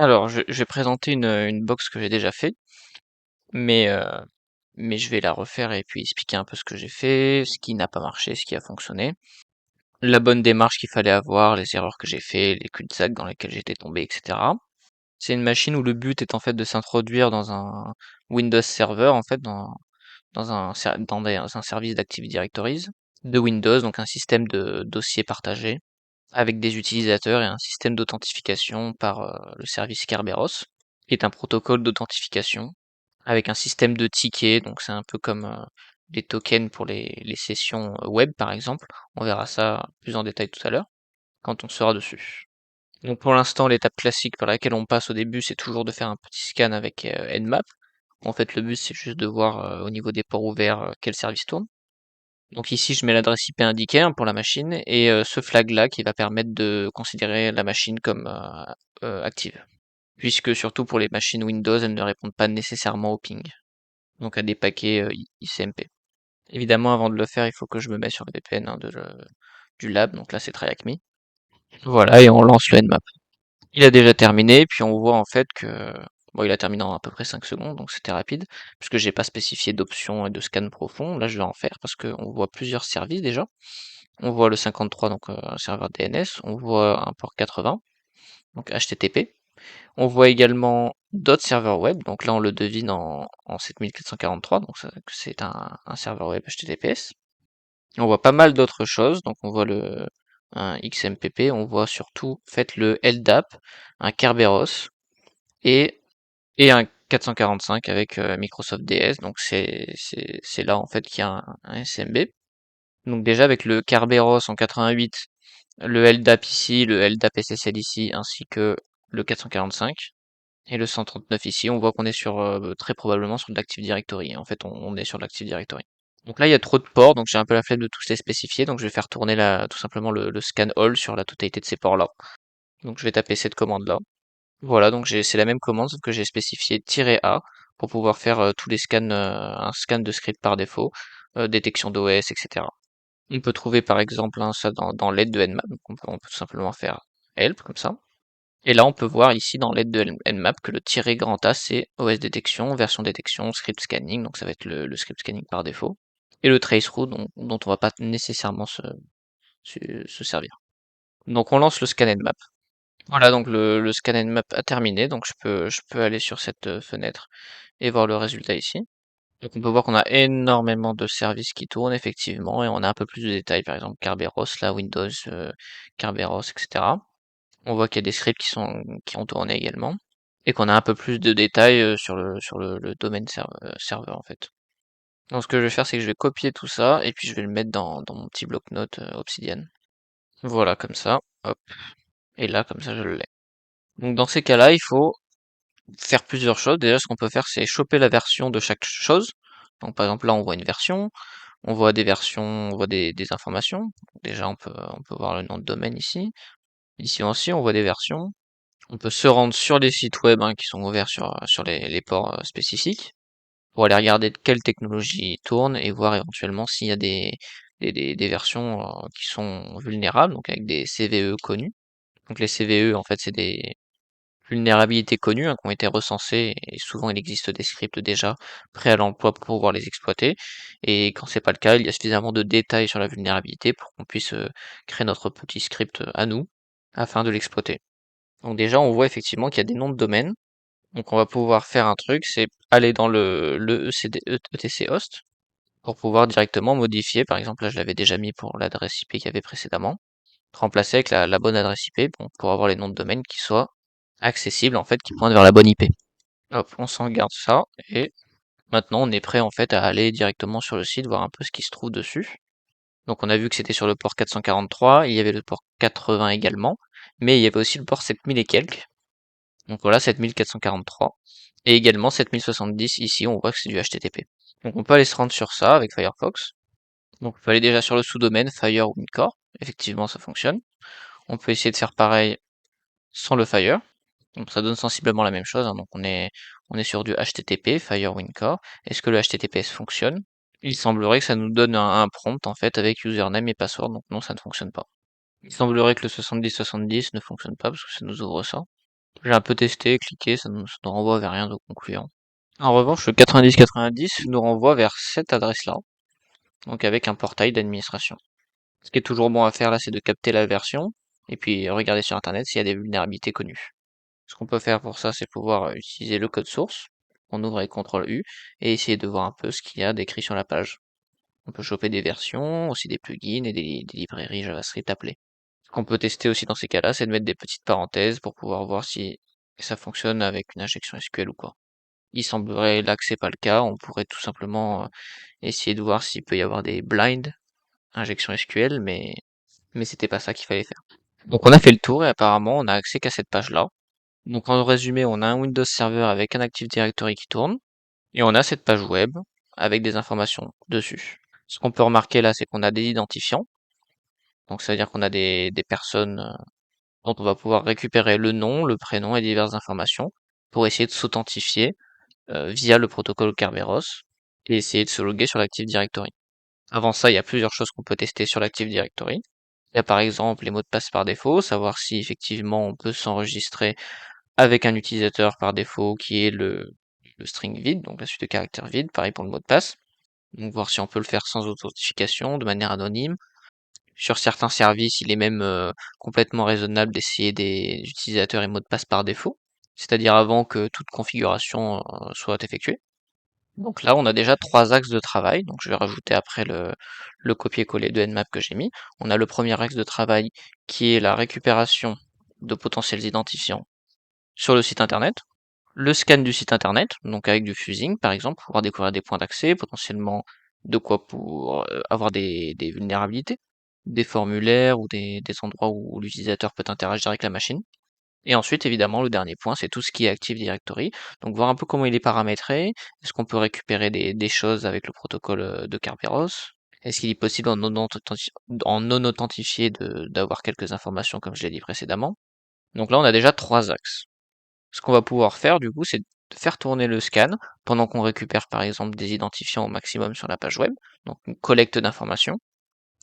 Alors, je vais présenter une box que j'ai déjà fait, mais, euh, mais je vais la refaire et puis expliquer un peu ce que j'ai fait, ce qui n'a pas marché, ce qui a fonctionné, la bonne démarche qu'il fallait avoir, les erreurs que j'ai fait, les cul-de-sac dans lesquels j'étais tombé, etc. C'est une machine où le but est en fait de s'introduire dans un Windows Server, en fait, dans un service d'Active Directories de Windows, donc un système de dossiers partagés avec des utilisateurs et un système d'authentification par le service Kerberos, qui est un protocole d'authentification avec un système de tickets, donc c'est un peu comme les tokens pour les sessions web par exemple. On verra ça plus en détail tout à l'heure quand on sera dessus. Donc pour l'instant, l'étape classique par laquelle on passe au début, c'est toujours de faire un petit scan avec Nmap. En fait, le but c'est juste de voir au niveau des ports ouverts quel service tourne. Donc ici, je mets l'adresse IP indiquée pour la machine et ce flag-là qui va permettre de considérer la machine comme active. Puisque surtout pour les machines Windows, elles ne répondent pas nécessairement au ping, donc à des paquets ICMP. Évidemment, avant de le faire, il faut que je me mette sur le VPN du lab, donc là c'est TryHackMe. Voilà, et on lance le Nmap. Il a déjà terminé, puis on voit en fait que bon, il a terminé en à peu près 5 secondes, donc c'était rapide, puisque j'ai pas spécifié d'option et de scan profond. Là, je vais en faire parce qu'on voit plusieurs services déjà. On voit le 53, donc un serveur DNS. On voit un port 80, donc HTTP. On voit également d'autres serveurs web. Donc là, on le devine en 7443, donc c'est un serveur web HTTPS. On voit pas mal d'autres choses. Donc on voit un XMPP. On voit surtout en fait le LDAP, un Kerberos et un 445 avec Microsoft DS. Donc c'est là en fait qu'il y a un SMB. Donc déjà avec le Kerberos en 88, le LDAP ici, le LDAP SSL ici, ainsi que le 445 et le 139 ici, on voit qu'on est sur très probablement sur de l'Active Directory. En fait, on est sur de l'Active Directory. Donc là, il y a trop de ports, donc j'ai un peu la flemme de tous les spécifier, donc je vais faire tourner tout simplement le scan all sur la totalité de ces ports-là. Donc je vais taper cette commande-là. Voilà, donc c'est la même commande, sauf que j'ai spécifié "-a" pour pouvoir faire tous les scans, un scan de script par défaut, détection d'OS, etc. On peut trouver par exemple ça dans l'aide de Nmap, donc on peut tout simplement faire help comme ça. Et là on peut voir ici dans l'aide de Nmap que le tiret grand A c'est OS détection, version détection, script scanning, donc ça va être le script scanning par défaut. Et le traceroute dont on va pas nécessairement se servir. Donc on lance le scan Nmap. Voilà, donc le scan Nmap a terminé, donc je peux aller sur cette fenêtre et voir le résultat ici. Donc on peut voir qu'on a énormément de services qui tournent effectivement et on a un peu plus de détails, par exemple Kerberos, là Windows, Kerberos, etc. On voit qu'il y a des scripts qui ont tourné également et qu'on a un peu plus de détails sur le domaine serveur en fait. Donc ce que je vais faire, c'est que je vais copier tout ça et puis je vais le mettre dans mon petit bloc-notes Obsidian. Voilà, comme ça, hop, et là, comme ça, je l'ai. Donc dans ces cas-là, il faut faire plusieurs choses. Déjà, ce qu'on peut faire, c'est choper la version de chaque chose. Donc par exemple, là, on voit une version. On voit des versions, on voit des informations. Déjà, on peut voir le nom de domaine ici. Ici aussi, on voit des versions. On peut se rendre sur les sites web qui sont ouverts sur les ports spécifiques pour aller regarder de quelle technologie tourne et voir éventuellement s'il y a des versions qui sont vulnérables, donc avec des CVE connus. Donc les CVE, en fait, c'est des vulnérabilités connues qui ont été recensées et souvent il existe des scripts déjà prêts à l'emploi pour pouvoir les exploiter. Et quand c'est pas le cas, il y a suffisamment de détails sur la vulnérabilité pour qu'on puisse créer notre petit script à nous afin de l'exploiter. Donc déjà, on voit effectivement qu'il y a des noms de domaines. Donc on va pouvoir faire un truc, c'est aller dans le ETC host pour pouvoir directement modifier. Par exemple, là je l'avais déjà mis pour l'adresse IP qu'il y avait précédemment. Remplacer avec la bonne adresse IP pour avoir les noms de domaine qui soient accessibles en fait, qui pointent vers la bonne IP. Hop, on s'en garde ça et maintenant on est prêt en fait à aller directement sur le site, voir un peu ce qui se trouve dessus. Donc on a vu que c'était sur le port 443, il y avait le port 80 également, mais il y avait aussi le port 7000 et quelques. Donc voilà, 7443. Et également 7070, ici on voit que c'est du HTTP. Donc on peut aller se rendre sur ça avec Firefox. Donc on peut aller déjà sur le sous-domaine Fire WinCore. Effectivement ça fonctionne. On peut essayer de faire pareil sans le Fire. Donc ça donne sensiblement la même chose. Donc on est sur du HTTP, Fire WinCore. Est-ce que le HTTPS fonctionne? Il semblerait que ça nous donne un prompt en fait avec username et password. Donc non, ça ne fonctionne pas. Il semblerait que le 7070 ne fonctionne pas parce que ça nous ouvre ça. J'ai un peu testé, cliqué, ça nous renvoie vers rien de concluant. En revanche, le 90-90 nous renvoie vers cette adresse-là, donc avec un portail d'administration. Ce qui est toujours bon à faire là, c'est de capter la version, et puis regarder sur internet s'il y a des vulnérabilités connues. Ce qu'on peut faire pour ça, c'est pouvoir utiliser le code source, on ouvre avec CTRL-U, et essayer de voir un peu ce qu'il y a d'écrit sur la page. On peut choper des versions, aussi des plugins et des librairies JavaScript appelées. Ce qu'on peut tester aussi dans ces cas-là, c'est de mettre des petites parenthèses pour pouvoir voir si ça fonctionne avec une injection SQL ou quoi. Il semblerait là que c'est pas le cas, on pourrait tout simplement essayer de voir s'il peut y avoir des blind injection SQL, mais c'était pas ça qu'il fallait faire. Donc on a fait le tour et apparemment on a accès qu'à cette page-là. Donc en résumé, on a un Windows Server avec un Active Directory qui tourne, et on a cette page web avec des informations dessus. Ce qu'on peut remarquer là, c'est qu'on a des identifiants, donc ça veut dire qu'on a des personnes dont on va pouvoir récupérer le nom, le prénom et diverses informations pour essayer de s'authentifier via le protocole Kerberos et essayer de se loguer sur l'Active Directory. Avant ça, il y a plusieurs choses qu'on peut tester sur l'Active Directory. Il y a par exemple les mots de passe par défaut, savoir si effectivement on peut s'enregistrer avec un utilisateur par défaut qui est le string vide, donc la suite de caractères vides, pareil pour le mot de passe. Donc voir si on peut le faire sans authentification, de manière anonyme. Sur certains services, il est même complètement raisonnable d'essayer des utilisateurs et mots de passe par défaut, c'est-à-dire avant que toute configuration soit effectuée. Donc là, on a déjà trois axes de travail. Donc je vais rajouter après le copier-coller de Nmap que j'ai mis. On a le premier axe de travail qui est la récupération de potentiels identifiants sur le site internet, le scan du site internet, donc avec du fusing par exemple, pour pouvoir découvrir des points d'accès, potentiellement de quoi pour avoir des vulnérabilités, des formulaires ou des endroits où l'utilisateur peut interagir avec la machine. Et ensuite, évidemment, le dernier point, c'est tout ce qui est Active Directory. Donc voir un peu comment il est paramétré, est-ce qu'on peut récupérer des choses avec le protocole de Kerberos, est-ce qu'il est possible en non authentifié d'avoir quelques informations comme je l'ai dit précédemment. Donc là, on a déjà trois axes. Ce qu'on va pouvoir faire, du coup, c'est de faire tourner le scan pendant qu'on récupère, par exemple, des identifiants au maximum sur la page web, donc une collecte d'informations,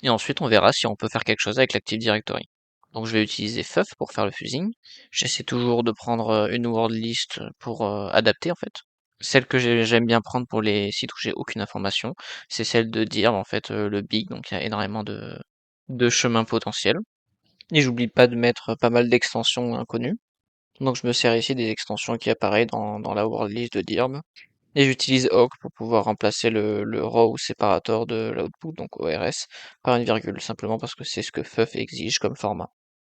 et ensuite on verra si on peut faire quelque chose avec l'Active Directory. Donc je vais utiliser FUF pour faire le fusing. J'essaie toujours de prendre une word list pour adapter en fait. Celle que j'aime bien prendre pour les sites où j'ai aucune information, c'est celle de dire en fait le big, donc il y a énormément de chemins potentiels. Et j'oublie pas de mettre pas mal d'extensions inconnues. Donc je me sers ici des extensions qui apparaissent dans la word list de dirb. Et j'utilise awk pour pouvoir remplacer le row séparateur de l'output, donc ORS, par une virgule, simplement parce que c'est ce que FUF exige comme format.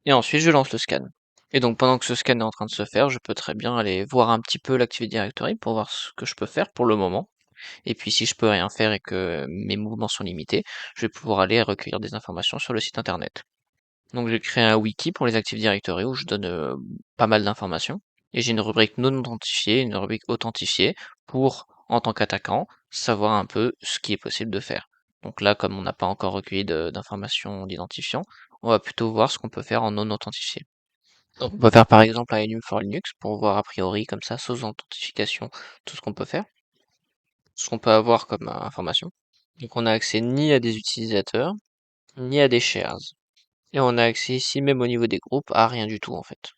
Et ensuite je lance le scan. Et donc pendant que ce scan est en train de se faire, je peux très bien aller voir un petit peu l'Active Directory pour voir ce que je peux faire pour le moment. Et puis si je peux rien faire et que mes mouvements sont limités, je vais pouvoir aller recueillir des informations sur le site internet. Donc j'ai créé un wiki pour les Active Directory où je donne pas mal d'informations. Et j'ai une rubrique non authentifiée, une rubrique authentifiée pour, en tant qu'attaquant, savoir un peu ce qui est possible de faire. Donc là, comme on n'a pas encore recueilli d'informations d'identifiants, on va plutôt voir ce qu'on peut faire en non authentifié. Donc on peut faire par exemple un enum for Linux pour voir a priori comme ça, sans authentification, tout ce qu'on peut faire, ce qu'on peut avoir comme information. Donc on a accès ni à des utilisateurs, ni à des shares. Et on a accès ici, même au niveau des groupes, à rien du tout en fait.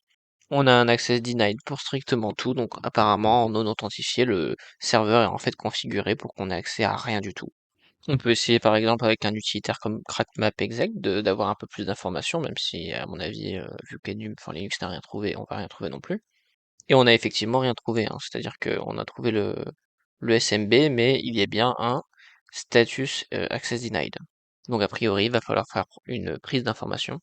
On a un access denied pour strictement tout, donc apparemment en non authentifié, le serveur est en fait configuré pour qu'on ait accès à rien du tout. On peut essayer par exemple avec un utilitaire comme crackmapexec d'avoir un peu plus d'informations, même si à mon avis, vu qu'Enum for Linux n'a rien trouvé, on va rien trouver non plus. Et on a effectivement rien trouvé, hein, c'est-à-dire qu'on a trouvé le SMB, mais il y a bien un status access denied. Donc a priori, il va falloir faire une prise d'information.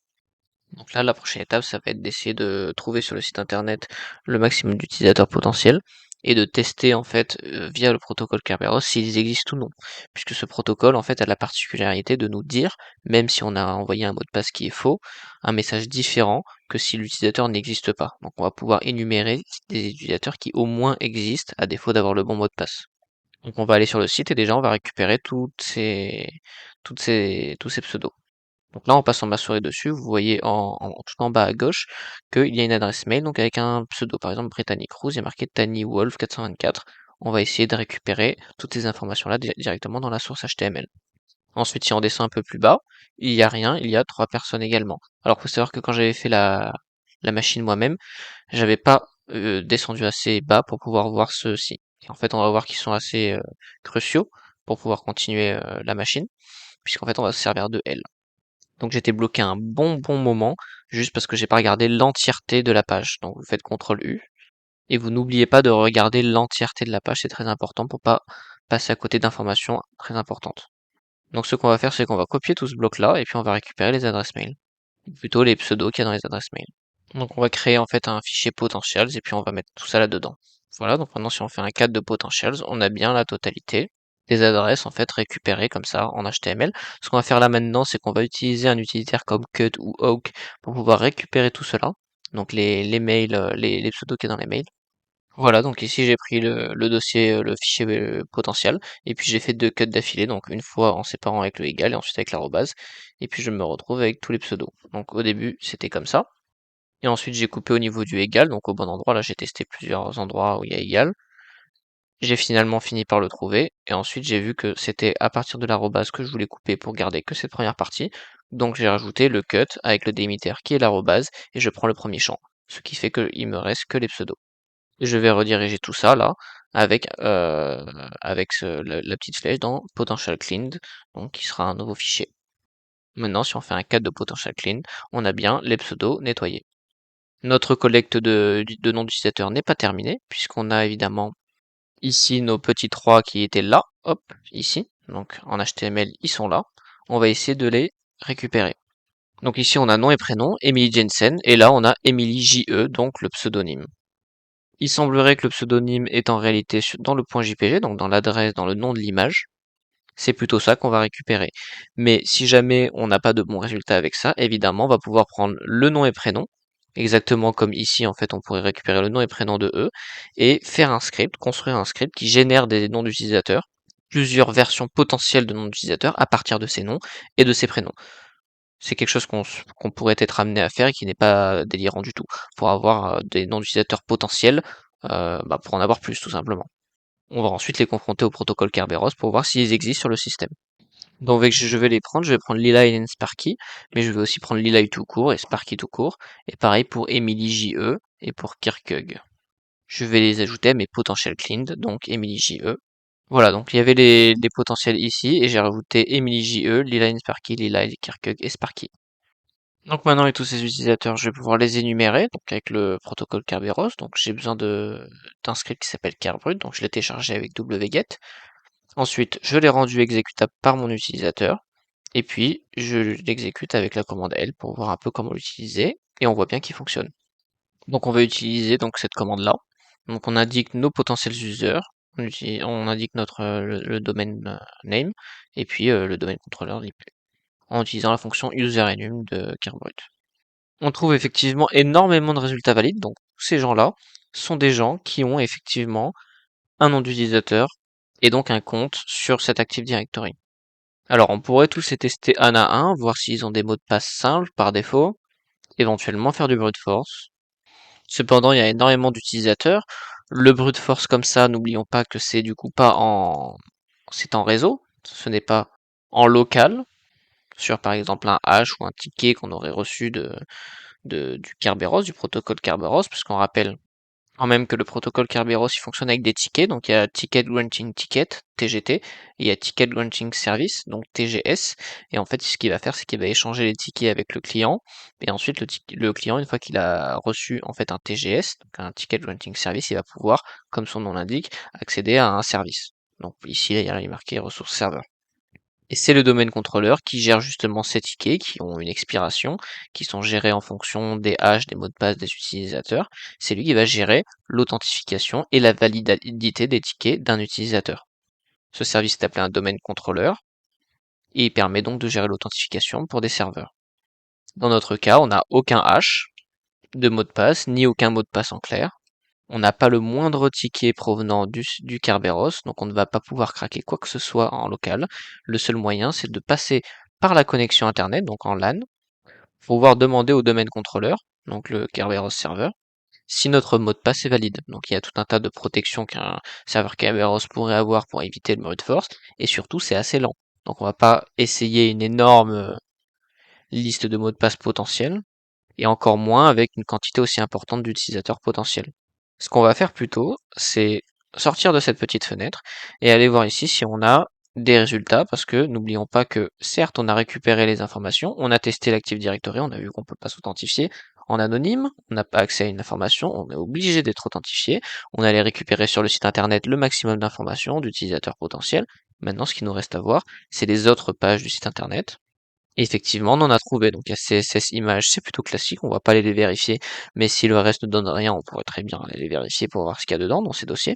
Donc là, la prochaine étape, ça va être d'essayer de trouver sur le site internet le maximum d'utilisateurs potentiels et de tester en fait via le protocole Kerberos s'ils existent ou non. Puisque ce protocole en fait a la particularité de nous dire, même si on a envoyé un mot de passe qui est faux, un message différent que si l'utilisateur n'existe pas. Donc on va pouvoir énumérer des utilisateurs qui au moins existent à défaut d'avoir le bon mot de passe. Donc on va aller sur le site et déjà on va récupérer tous ces pseudos. Donc là, en passant ma souris dessus, vous voyez tout en bas à gauche qu'il y a une adresse mail, donc avec un pseudo, par exemple Britannic Cruise, il y a marqué TanyWolf424. On va essayer de récupérer toutes ces informations-là directement dans la source HTML. Ensuite, si on descend un peu plus bas, il n'y a rien, il y a trois personnes également. Alors, faut savoir que quand j'avais fait la machine moi-même, j'avais pas descendu assez bas pour pouvoir voir ceux-ci. Et en fait, on va voir qu'ils sont assez cruciaux pour pouvoir continuer la machine, puisqu'en fait, on va se servir de L. Donc j'étais bloqué un bon moment, juste parce que j'ai pas regardé l'entièreté de la page. Donc vous faites CTRL U, et vous n'oubliez pas de regarder l'entièreté de la page, c'est très important pour pas passer à côté d'informations très importantes. Donc ce qu'on va faire, c'est qu'on va copier tout ce bloc-là, et puis on va récupérer les adresses mail. Ou plutôt les pseudos qu'il y a dans les adresses mail. Donc on va créer en fait un fichier potentials, et puis on va mettre tout ça là-dedans. Voilà, donc maintenant si on fait un cadre de potentials, on a bien la totalité des adresses en fait récupérées comme ça en HTML. Ce qu'on va faire là maintenant, c'est qu'on va utiliser un utilitaire comme cut ou awk pour pouvoir récupérer tout cela. Donc les mails, les pseudos qu'il y a dans les mails. Voilà, donc ici j'ai pris le dossier, le fichier potentiel, et puis j'ai fait deux cuts d'affilée, donc une fois en séparant avec le égal et ensuite avec l'arrobase, et puis je me retrouve avec tous les pseudos. Donc au début c'était comme ça, et ensuite j'ai coupé au niveau du égal, donc au bon endroit, là j'ai testé plusieurs endroits où il y a égal. J'ai finalement fini par le trouver, et ensuite j'ai vu que c'était à partir de l'arrobase que je voulais couper pour garder que cette première partie, donc j'ai rajouté le cut avec le délimitaire qui est l'arrobase, et je prends le premier champ, ce qui fait qu'il me reste que les pseudos. Et je vais rediriger tout ça là avec la petite flèche dans Potential Cleaned, donc qui sera un nouveau fichier. Maintenant, si on fait un cat de Potential Clean, on a bien les pseudos nettoyés. Notre collecte de noms d'utilisateurs n'est pas terminée, puisqu'on a évidemment ici nos petits 3 qui étaient là, hop, ici, donc en HTML ils sont là. On va essayer de les récupérer. Donc ici on a nom et prénom, Emily Jensen, et là on a Emily JE, donc le pseudonyme. Il semblerait que le pseudonyme est en réalité dans le point JPG, donc dans l'adresse, dans le nom de l'image. C'est plutôt ça qu'on va récupérer. Mais si jamais on n'a pas de bons résultats avec ça, évidemment, on va pouvoir prendre le nom et prénom, exactement comme ici, en fait, on pourrait récupérer le nom et prénom de eux, et faire un script, construire un script qui génère des noms d'utilisateurs, plusieurs versions potentielles de noms d'utilisateurs à partir de ces noms et de ces prénoms. C'est quelque chose qu'on pourrait être amené à faire et qui n'est pas délirant du tout, pour avoir des noms d'utilisateurs potentiels, pour en avoir plus tout simplement. On va ensuite les confronter au protocole Kerberos pour voir s'ils existent sur le système. Donc je vais les prendre, je vais prendre Lila et Sparky, mais je vais aussi prendre Lila tout court et Sparky tout court, et pareil pour Emily JE et pour Kirkug. Je vais les ajouter à mes potential cleaned, donc Emily JE. Voilà, donc il y avait les potentiels ici, et j'ai rajouté Emily JE, Lila Sparky, Lila Kirkug et Sparky. Donc maintenant avec tous ces utilisateurs, je vais pouvoir les énumérer, donc avec le protocole Kerberos, donc j'ai besoin d'un script qui s'appelle kerbrut, donc je l'ai téléchargé avec wget. Ensuite, je l'ai rendu exécutable par mon utilisateur, et puis je l'exécute avec la commande L pour voir un peu comment l'utiliser, et on voit bien qu'il fonctionne. Donc on va utiliser donc cette commande-là. Donc on indique nos potentiels users, on indique le domaine name, et puis le domaine contrôleur l'IP, en utilisant la fonction userenum de kerbrut. On trouve effectivement énormément de résultats valides, donc ces gens-là sont des gens qui ont effectivement un nom d'utilisateur et donc un compte sur cet Active Directory. Alors on pourrait tous les tester un à un, voir s'ils ont des mots de passe simples par défaut, éventuellement faire du brute force. Cependant, il y a énormément d'utilisateurs. Le brute force comme ça, n'oublions pas que c'est du coup pas c'est en réseau, ce n'est pas en local, sur par exemple un hash ou un ticket qu'on aurait reçu du Kerberos, du protocole Kerberos, puisqu'on rappelle quand même que le protocole Kerberos il fonctionne avec des tickets, donc il y a Ticket Granting Ticket, TGT, et il y a Ticket Granting Service, donc TGS, et en fait ce qu'il va faire c'est qu'il va échanger les tickets avec le client, et ensuite le client une fois qu'il a reçu en fait un TGS, donc un Ticket Granting Service, il va pouvoir, comme son nom l'indique, accéder à un service. Donc ici il y a marqué ressources serveur. Et c'est le domaine contrôleur qui gère justement ces tickets qui ont une expiration, qui sont gérés en fonction des hashes, des mots de passe des utilisateurs. C'est lui qui va gérer l'authentification et la validité des tickets d'un utilisateur. Ce service est appelé un domaine contrôleur et il permet donc de gérer l'authentification pour des serveurs. Dans notre cas, on n'a aucun hash de mot de passe, ni aucun mot de passe en clair. On n'a pas le moindre ticket provenant du Kerberos, donc on ne va pas pouvoir craquer quoi que ce soit en local. Le seul moyen, c'est de passer par la connexion Internet, donc en LAN, pour pouvoir demander au domaine contrôleur, donc le Kerberos serveur, si notre mot de passe est valide. Donc il y a tout un tas de protections qu'un serveur Kerberos pourrait avoir pour éviter le brute force, et surtout c'est assez lent. Donc on va pas essayer une énorme liste de mots de passe potentiels, et encore moins avec une quantité aussi importante d'utilisateurs potentiels. Ce qu'on va faire plutôt, c'est sortir de cette petite fenêtre et aller voir ici si on a des résultats, parce que n'oublions pas que certes on a récupéré les informations, on a testé l'Active Directory, on a vu qu'on peut pas s'authentifier en anonyme, on n'a pas accès à une information, on est obligé d'être authentifié, on allait récupérer sur le site internet le maximum d'informations d'utilisateurs potentiels. Maintenant, ce qu'il nous reste à voir, c'est les autres pages du site internet. Et effectivement, on en a trouvé. Donc, il y a CSS images, c'est plutôt classique, on va pas aller les vérifier. Mais si le reste ne donne rien, on pourrait très bien aller les vérifier pour voir ce qu'il y a dedans dans ces dossiers.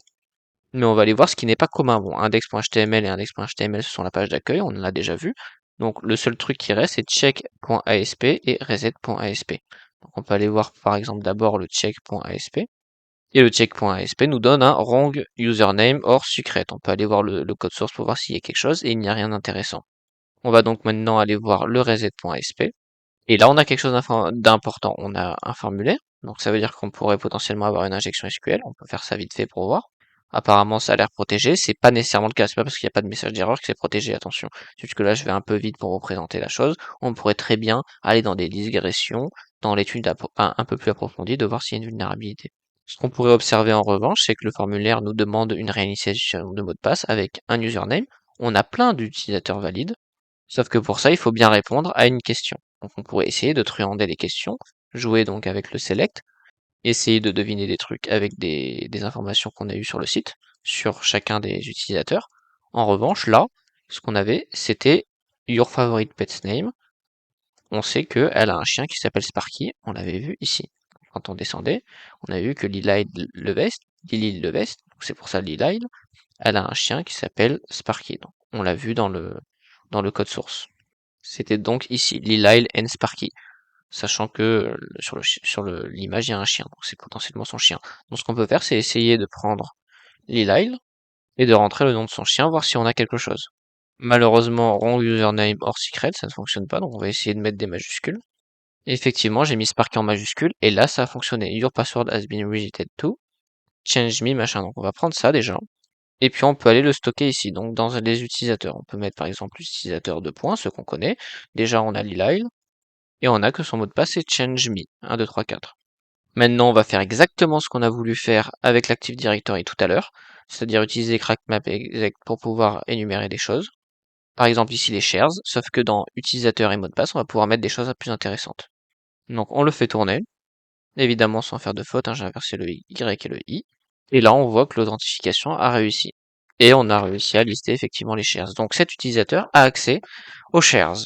Mais on va aller voir ce qui n'est pas commun. Bon, index.html et index.html, ce sont la page d'accueil, on en a déjà vu. Donc, le seul truc qui reste, c'est check.asp et reset.asp. Donc, on peut aller voir, par exemple, d'abord le check.asp. Et le check.asp nous donne un wrong username or secret. On peut aller voir le code source pour voir s'il y a quelque chose et il n'y a rien d'intéressant. On va donc maintenant aller voir le reset.asp. Et là, on a quelque chose d'important. On a un formulaire. Donc ça veut dire qu'on pourrait potentiellement avoir une injection SQL. On peut faire ça vite fait pour voir. Apparemment, ça a l'air protégé. C'est pas nécessairement le cas. C'est pas parce qu'il n'y a pas de message d'erreur que c'est protégé. Attention. Juste que là, je vais un peu vite pour représenter la chose. On pourrait très bien aller dans des digressions, dans l'étude un peu plus approfondie, de voir s'il y a une vulnérabilité. Ce qu'on pourrait observer en revanche, c'est que le formulaire nous demande une réinitialisation de mot de passe avec un username. On a plein d'utilisateurs valides. Sauf que pour ça, il faut bien répondre à une question. Donc on pourrait essayer de truander les questions, jouer donc avec le select, essayer de deviner des trucs avec des informations qu'on a eues sur le site, sur chacun des utilisateurs. En revanche, là, ce qu'on avait, c'était Your Favorite Pet's Name. On sait qu'elle a un chien qui s'appelle Sparky, on l'avait vu ici. Quand on descendait, on a vu que Lily Levest, c'est pour ça Lily, elle a un chien qui s'appelle Sparky. Donc, on l'a vu dans le code source. C'était donc ici, Lily and Sparky, sachant que sur l'image, il y a un chien, donc c'est potentiellement son chien. Donc ce qu'on peut faire, c'est essayer de prendre Lily et de rentrer le nom de son chien, voir si on a quelque chose. Malheureusement, wrong username or secret, ça ne fonctionne pas, donc on va essayer de mettre des majuscules. Et effectivement, j'ai mis Sparky en majuscule, et là, ça a fonctionné. Your password has been resetted to change me, machin. Donc on va prendre ça déjà. Et puis on peut aller le stocker ici, donc dans les utilisateurs. On peut mettre par exemple l'utilisateur de points, ceux qu'on connaît. Déjà, on a Lily. Et on a que son mot de passe c'est change me, 1, 2, 3, 4. Maintenant, on va faire exactement ce qu'on a voulu faire avec l'Active Directory tout à l'heure, c'est-à-dire utiliser crackmap.exec pour pouvoir énumérer des choses. Par exemple ici les shares, sauf que dans utilisateur et mot de passe, on va pouvoir mettre des choses plus intéressantes. Donc on le fait tourner, évidemment sans faire de faute, j'ai inversé le Y et le I, et là on voit que l'authentification a réussi. Et on a réussi à lister effectivement les shares. Donc cet utilisateur a accès aux shares.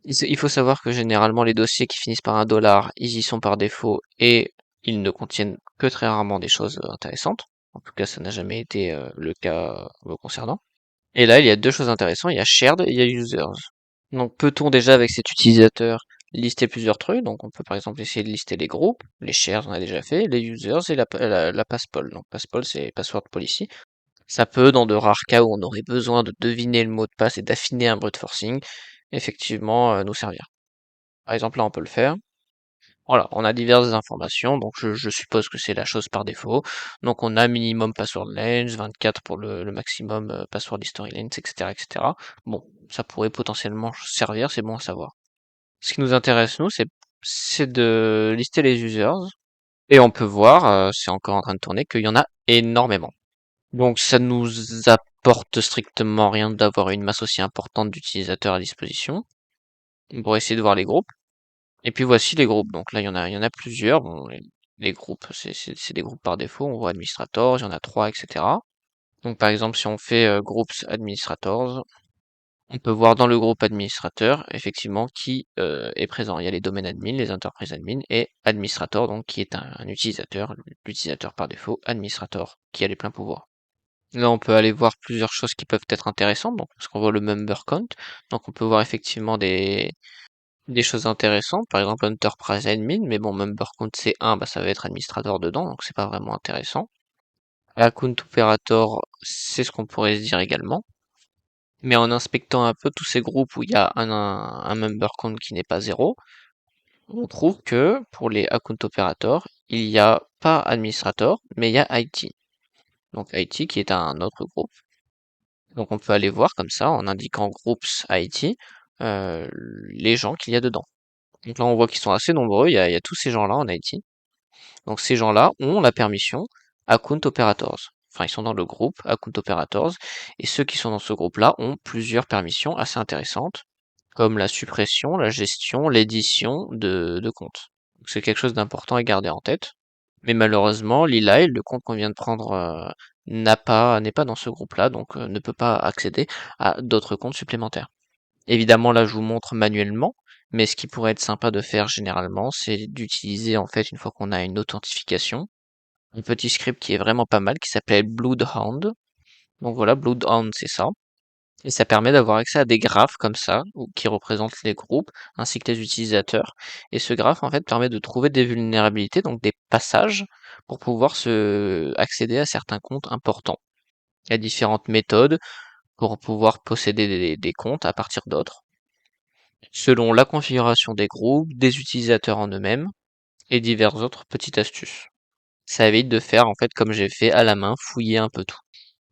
Il faut savoir que généralement les dossiers qui finissent par $, ils y sont par défaut et ils ne contiennent que très rarement des choses intéressantes. En tout cas, ça n'a jamais été le cas me concernant. Et là, il y a deux choses intéressantes, il y a shared et il y a users. Donc peut-on déjà avec cet utilisateur lister plusieurs trucs? Donc on peut par exemple essayer de lister les groupes, les shares on a déjà fait, les users et la passpol. Donc passpol c'est password policy. Ça peut, dans de rares cas où on aurait besoin de deviner le mot de passe et d'affiner un brute forcing, effectivement nous servir. Par exemple, là, on peut le faire. Voilà, on a diverses informations, donc je suppose que c'est la chose par défaut. Donc on a minimum password length, 24 pour le maximum password history length, etc., etc. Bon, ça pourrait potentiellement servir, c'est bon à savoir. Ce qui nous intéresse, nous, c'est de lister les users, et on peut voir, c'est encore en train de tourner, qu'il y en a énormément. Donc ça nous apporte strictement rien d'avoir une masse aussi importante d'utilisateurs à disposition. On pourrait essayer de voir les groupes. Et puis voici les groupes. Donc là, il y en a plusieurs. Bon, les groupes, c'est des groupes par défaut. On voit administrators, il y en a trois, etc. Donc par exemple, si on fait groups administrators, on peut voir dans le groupe administrateur, effectivement, qui est présent. Il y a les domaines admin, les entreprises admin et administrator, donc qui est un utilisateur, l'utilisateur par défaut, administrator, qui a les pleins pouvoirs. Là, on peut aller voir plusieurs choses qui peuvent être intéressantes, donc parce qu'on voit le member count, donc on peut voir effectivement des choses intéressantes, par exemple Enterprise Admin, mais bon, member count c'est 1, bah ça va être administrateur dedans, donc c'est pas vraiment intéressant. Account Operator, c'est ce qu'on pourrait se dire également. Mais en inspectant un peu tous ces groupes où il y a un member count qui n'est pas 0, on trouve que pour les Account Operator, il n'y a pas Administrator, mais il y a IT. Donc IT qui est un autre groupe. Donc on peut aller voir comme ça, en indiquant Groups IT, les gens qu'il y a dedans. Donc là, on voit qu'ils sont assez nombreux, il y a tous ces gens-là en IT. Donc ces gens-là ont la permission Account Operators. Enfin, ils sont dans le groupe Account Operators, et ceux qui sont dans ce groupe-là ont plusieurs permissions assez intéressantes, comme la suppression, la gestion, l'édition de comptes. Donc c'est quelque chose d'important à garder en tête. Mais malheureusement, Lila, le compte qu'on vient de prendre, n'est pas dans ce groupe-là, donc ne peut pas accéder à d'autres comptes supplémentaires. Évidemment, là, je vous montre manuellement, mais ce qui pourrait être sympa de faire généralement, c'est d'utiliser, en fait, une fois qu'on a une authentification, un petit script qui est vraiment pas mal, qui s'appelle Bloodhound. Donc voilà, Bloodhound, c'est ça. Et ça permet d'avoir accès à des graphes comme ça, qui représentent les groupes, ainsi que les utilisateurs. Et ce graphe, en fait, permet de trouver des vulnérabilités, donc des passages, pour pouvoir accéder à certains comptes importants. Il y a différentes méthodes pour pouvoir posséder des comptes à partir d'autres, selon la configuration des groupes, des utilisateurs en eux-mêmes, et diverses autres petites astuces. Ça évite de faire, en fait, comme j'ai fait à la main, fouiller un peu tout.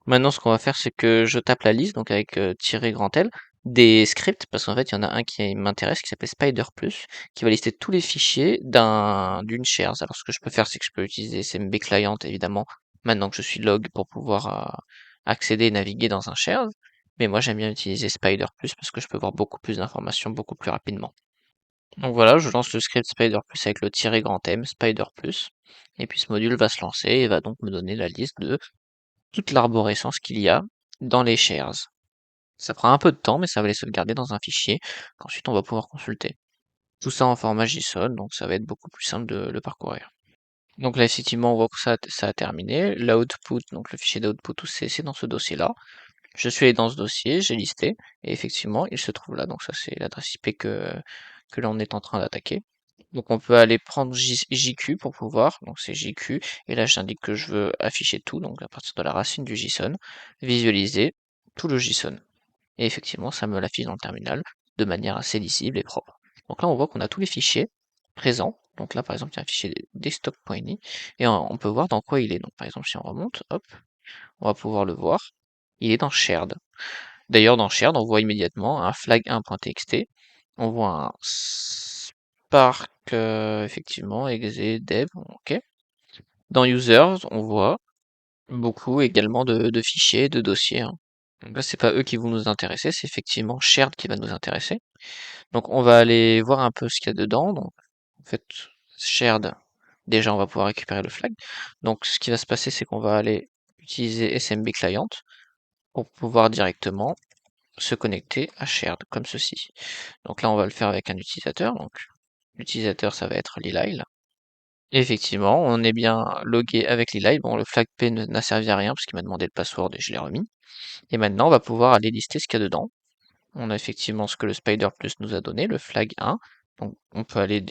Maintenant, ce qu'on va faire, c'est que je tape la liste, donc avec tiret grand L, des scripts, parce qu'en fait, il y en a un qui m'intéresse, qui s'appelle Spider Plus, qui va lister tous les fichiers d'une shares. Alors, ce que je peux faire, c'est que je peux utiliser SMB Client, évidemment, maintenant que je suis log, pour pouvoir accéder et naviguer dans un shares. Mais moi, j'aime bien utiliser Spider Plus parce que je peux voir beaucoup plus d'informations beaucoup plus rapidement. Donc voilà, je lance le script Spider Plus avec le tiret grand M, Spider Plus, et puis ce module va se lancer et va donc me donner la liste de toute l'arborescence qu'il y a dans les shares. Ça prend un peu de temps, mais ça va les sauvegarder dans un fichier qu'ensuite on va pouvoir consulter. Tout ça en format JSON, donc ça va être beaucoup plus simple de le parcourir. Donc là, effectivement, on voit que ça a terminé. L'output, donc le fichier d'output, c'est dans ce dossier-là. Je suis allé dans ce dossier, j'ai listé, et effectivement, il se trouve là. Donc ça, c'est l'adresse IP que l'on est en train d'attaquer. Donc on peut aller prendre JQ pour pouvoir, donc c'est JQ, et là j'indique que je veux afficher tout, donc à partir de la racine du JSON, visualiser tout le JSON. Et effectivement, ça me l'affiche dans le terminal de manière assez lisible et propre. Donc là on voit qu'on a tous les fichiers présents. Donc là par exemple il y a un fichier desktop.ini, et on peut voir dans quoi il est. Donc par exemple si on remonte, hop, on va pouvoir le voir, il est dans shared. D'ailleurs, dans Shared, on voit immédiatement un flag1.txt, on voit un Spark, effectivement, exe, dev, ok. Dans Users, on voit beaucoup également de fichiers, de dossiers, hein. Donc là, c'est pas eux qui vont nous intéresser, c'est effectivement Shared qui va nous intéresser. Donc on va aller voir un peu ce qu'il y a dedans. Donc en fait, Shared, déjà on va pouvoir récupérer le flag. Donc ce qui va se passer, c'est qu'on va aller utiliser SMB Client pour pouvoir directement se connecter à Shared, comme ceci. Donc là, on va le faire avec un utilisateur. Donc l'utilisateur, ça va être Lilile. Et effectivement, on est bien logué avec Lilile. Bon, le flag P n'a servi à rien parce qu'il m'a demandé le password et je l'ai remis. Et maintenant, on va pouvoir aller lister ce qu'il y a dedans. On a effectivement ce que le Spider Plus nous a donné, le flag 1. Donc on peut aller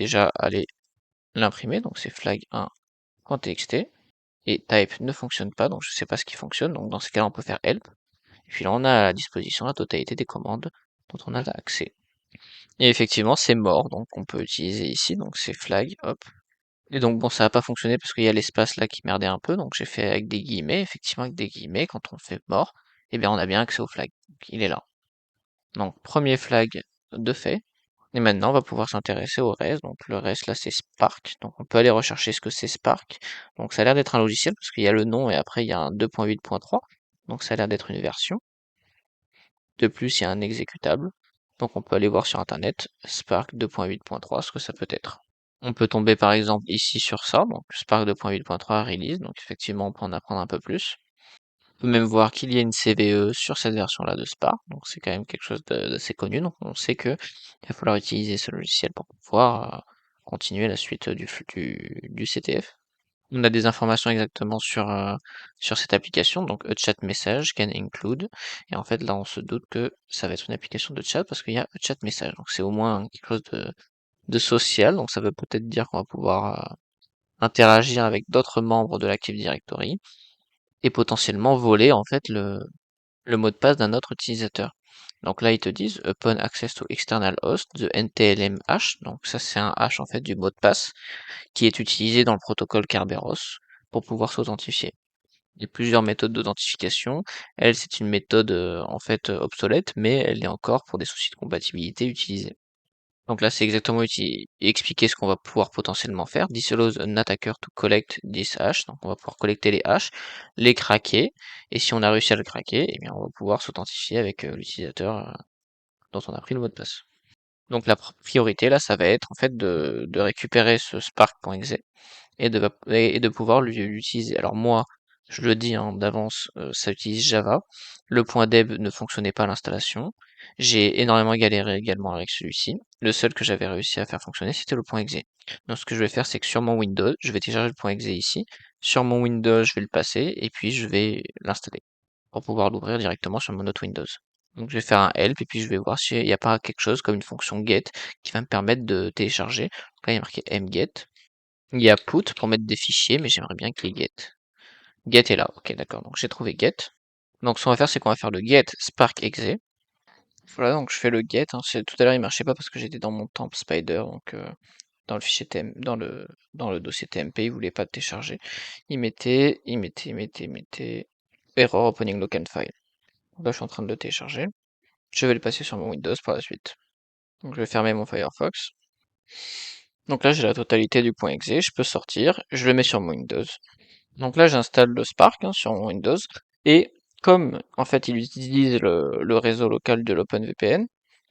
l'imprimer. Donc c'est flag1.txt. Et type ne fonctionne pas, donc je ne sais pas ce qui fonctionne. Donc dans ce cas-là, on peut faire help. Et puis là, on a à disposition la totalité des commandes dont on a accès. Et effectivement, c'est mort, donc on peut utiliser ici, donc c'est flag, hop. Et donc bon, ça n'a pas fonctionné parce qu'il y a l'espace là qui merdait un peu, donc j'ai fait avec des guillemets, effectivement avec des guillemets, quand on fait mort, eh bien on a bien accès au flag, donc il est là. Donc premier flag de fait, et maintenant on va pouvoir s'intéresser au reste, donc le reste là c'est Spark, donc on peut aller rechercher ce que c'est Spark, donc ça a l'air d'être un logiciel parce qu'il y a le nom et après il y a un 2.8.3, donc ça a l'air d'être une version. De plus, il y a un exécutable, donc on peut aller voir sur internet Spark 2.8.3 ce que ça peut être. On peut tomber par exemple ici sur ça, donc Spark 2.8.3 release, donc effectivement on peut en apprendre un peu plus. On peut même voir qu'il y a une CVE sur cette version-là de Spark, donc c'est quand même quelque chose d'assez connu, donc on sait que il va falloir utiliser ce logiciel pour pouvoir continuer la suite du CTF. On a des informations exactement sur cette application, donc a chat message can include, et en fait là on se doute que ça va être une application de chat parce qu'il y a a chat message, donc c'est au moins quelque chose de social, donc ça veut peut-être dire qu'on va pouvoir interagir avec d'autres membres de l'Active Directory et potentiellement voler en fait le mot de passe d'un autre utilisateur. Donc là ils te disent upon access to external host, the NTLM hash, donc ça c'est un hash en fait du mot de passe qui est utilisé dans le protocole Kerberos pour pouvoir s'authentifier. Il y a plusieurs méthodes d'authentification. Elle, c'est une méthode en fait obsolète, mais elle est encore pour des soucis de compatibilité utilisée. Donc là, c'est exactement expliquer ce qu'on va pouvoir potentiellement faire. This allows an attacker to collect this hash. Donc on va pouvoir collecter les hashes, les craquer, et si on a réussi à le craquer, eh bien on va pouvoir s'authentifier avec l'utilisateur dont on a pris le mot de passe. Donc la priorité là, ça va être en fait de récupérer ce spark.exe et de pouvoir l'utiliser. Alors moi, je le dis hein, d'avance, ça utilise Java. Le point .deb ne fonctionnait pas à l'installation. J'ai énormément galéré également avec celui-ci. Le seul que j'avais réussi à faire fonctionner, c'était le point .exe. Donc ce que je vais faire, c'est que sur mon Windows, je vais télécharger le point .exe ici. Sur mon Windows, je vais le passer et puis je vais l'installer pour pouvoir l'ouvrir directement sur mon autre Windows. Donc je vais faire un help et puis je vais voir s'il n'y a pas quelque chose comme une fonction get qui va me permettre de télécharger. Donc là, il y a marqué mget. Il y a put pour mettre des fichiers, mais j'aimerais bien qu'il y ait get. Get est là, ok d'accord, donc j'ai trouvé get. Donc ce qu'on va faire, c'est qu'on va faire le get spark exe. Voilà, donc je fais le get, hein. Tout à l'heure il marchait pas parce que j'étais dans mon temp spider, donc dans le fichier TM, dans le dossier TMP, il voulait pas télécharger. Il mettait error opening local file. Là je suis en train de le télécharger. Je vais le passer sur mon Windows par la suite. Donc je vais fermer mon Firefox. Donc là j'ai la totalité du point .exe, je peux sortir, je le mets sur mon Windows. Donc là, j'installe le Spark hein, sur mon Windows. Et comme en fait il utilise le réseau local de l'OpenVPN,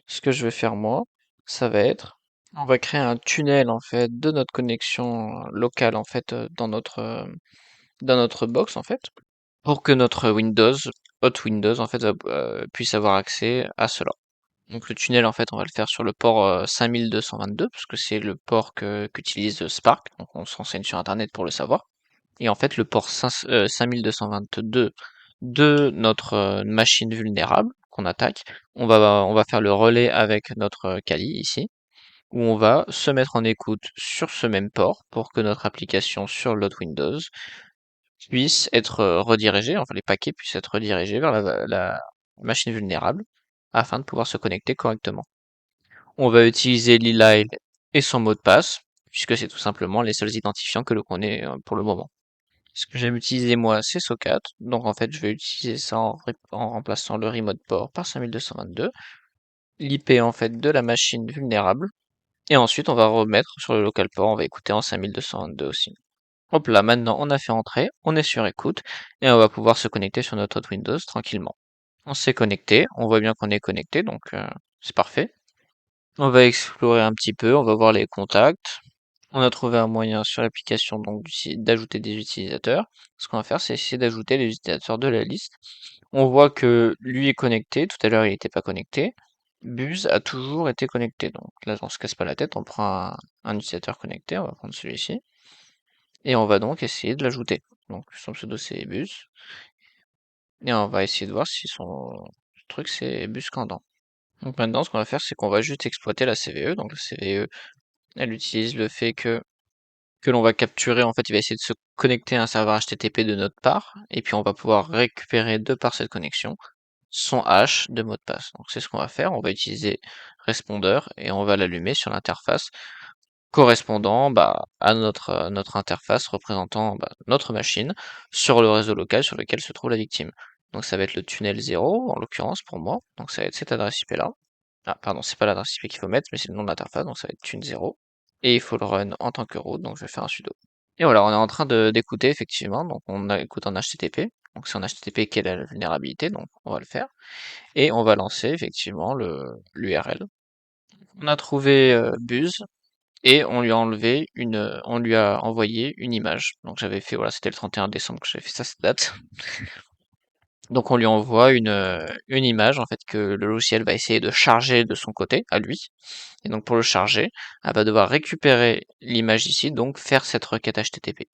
ce que je vais faire moi, ça va être, on va créer un tunnel en fait de notre connexion locale en fait dans notre box en fait, pour que notre Windows, hot Windows en fait puisse avoir accès à cela. Donc le tunnel en fait on va le faire sur le port 5222 parce que c'est le port qu'utilise Spark, donc on se renseigne sur internet pour le savoir. Et en fait, le port 5222 de notre machine vulnérable qu'on attaque, on va faire le relais avec notre Kali ici, où on va se mettre en écoute sur ce même port pour que notre application sur l'autre Windows puisse être redirigée, enfin les paquets puissent être redirigés vers la machine vulnérable afin de pouvoir se connecter correctement. On va utiliser l'e-mail et son mot de passe, puisque c'est tout simplement les seuls identifiants que l'on connaît pour le moment. Ce que j'aime utiliser moi, c'est Socat. Donc en fait, je vais utiliser ça en remplaçant le remote port par 5222, l'IP en fait de la machine vulnérable, et ensuite on va remettre sur le local port, on va écouter en 5222 aussi. Hop là, maintenant on a fait entrer, on est sur écoute, et on va pouvoir se connecter sur notre autre Windows tranquillement. On s'est connecté, on voit bien qu'on est connecté, donc c'est parfait. On va explorer un petit peu, on va voir les contacts. On a trouvé un moyen sur l'application donc d'ajouter des utilisateurs. Ce qu'on va faire, c'est essayer d'ajouter les utilisateurs de la liste. On voit que lui est connecté, tout à l'heure il n'était pas connecté. Buzz a toujours été connecté, donc là on se casse pas la tête, on prend un utilisateur connecté, on va prendre celui-ci, et on va donc essayer de l'ajouter. Donc son pseudo c'est Buzz, et on va essayer de voir si son truc c'est Buzz Candan. Donc maintenant ce qu'on va faire, c'est qu'on va juste exploiter la CVE, donc la CVE elle utilise le fait que l'on va capturer, en fait, il va essayer de se connecter à un serveur HTTP de notre part, et puis on va pouvoir récupérer de par cette connexion son hash de mot de passe. Donc c'est ce qu'on va faire, on va utiliser répondeur et on va l'allumer sur l'interface correspondant à notre interface représentant notre machine sur le réseau local sur lequel se trouve la victime. Donc ça va être le tunnel 0 en l'occurrence pour moi, donc ça va être cette adresse IP là. Ah pardon, c'est pas l'adresse IP qu'il faut mettre, mais c'est le nom de l'interface, donc ça va être tune 0. Et il faut le run en tant que root, donc je vais faire un sudo. Et voilà, on est en train d'écouter effectivement, donc écoute en HTTP, donc c'est en HTTP qu'est la vulnérabilité, donc on va le faire, et on va lancer effectivement l'URL. On a trouvé Buzz, et on lui a on lui a envoyé une image. Donc j'avais fait, voilà, c'était le 31 décembre que j'avais fait ça, cette date. Donc on lui envoie une image en fait que le logiciel va essayer de charger de son côté, à lui. Et donc pour le charger, elle va devoir récupérer l'image ici, donc faire cette requête HTTP.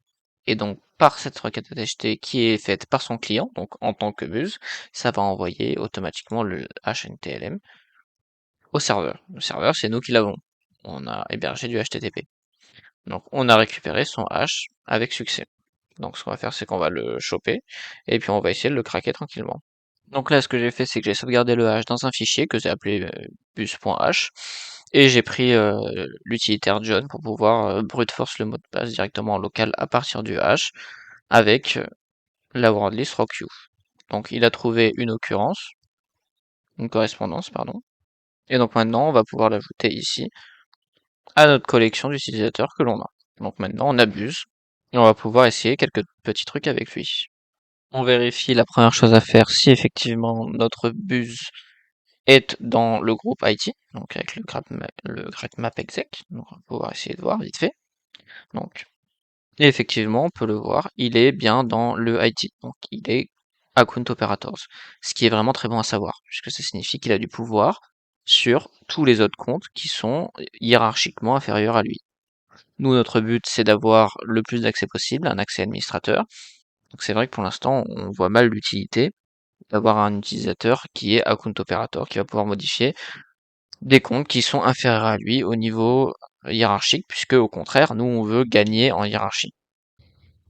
Et donc par cette requête HTTP qui est faite par son client, donc en tant que buse, ça va envoyer automatiquement le HNTLM au serveur. Le serveur, c'est nous qui l'avons. On a hébergé du HTTP. Donc on a récupéré son hash avec succès. Donc ce qu'on va faire, c'est qu'on va le choper, et puis on va essayer de le craquer tranquillement. Donc là, ce que j'ai fait, c'est que j'ai sauvegardé le hash dans un fichier que j'ai appelé bus.h, et j'ai pris l'utilitaire John pour pouvoir brute force le mot de passe directement en local à partir du hash avec la wordlist rockU. Donc il a trouvé une occurrence, une correspondance, pardon, Et donc maintenant, on va pouvoir l'ajouter ici à notre collection d'utilisateurs que l'on a. Donc maintenant, on abuse et on va pouvoir essayer quelques petits trucs avec lui. On vérifie la première chose à faire si effectivement notre buse est dans le groupe IT, donc avec le grep exec. Donc on va pouvoir essayer de voir vite fait. Donc, et effectivement, on peut le voir, il est bien dans le IT, donc il est account operators, ce qui est vraiment très bon à savoir, puisque ça signifie qu'il a du pouvoir sur tous les autres comptes qui sont hiérarchiquement inférieurs à lui. Nous, notre but, c'est d'avoir le plus d'accès possible, un accès administrateur. Donc c'est vrai que pour l'instant, on voit mal l'utilité d'avoir un utilisateur qui est account operator, qui va pouvoir modifier des comptes qui sont inférieurs à lui au niveau hiérarchique, puisque au contraire, nous, on veut gagner en hiérarchie.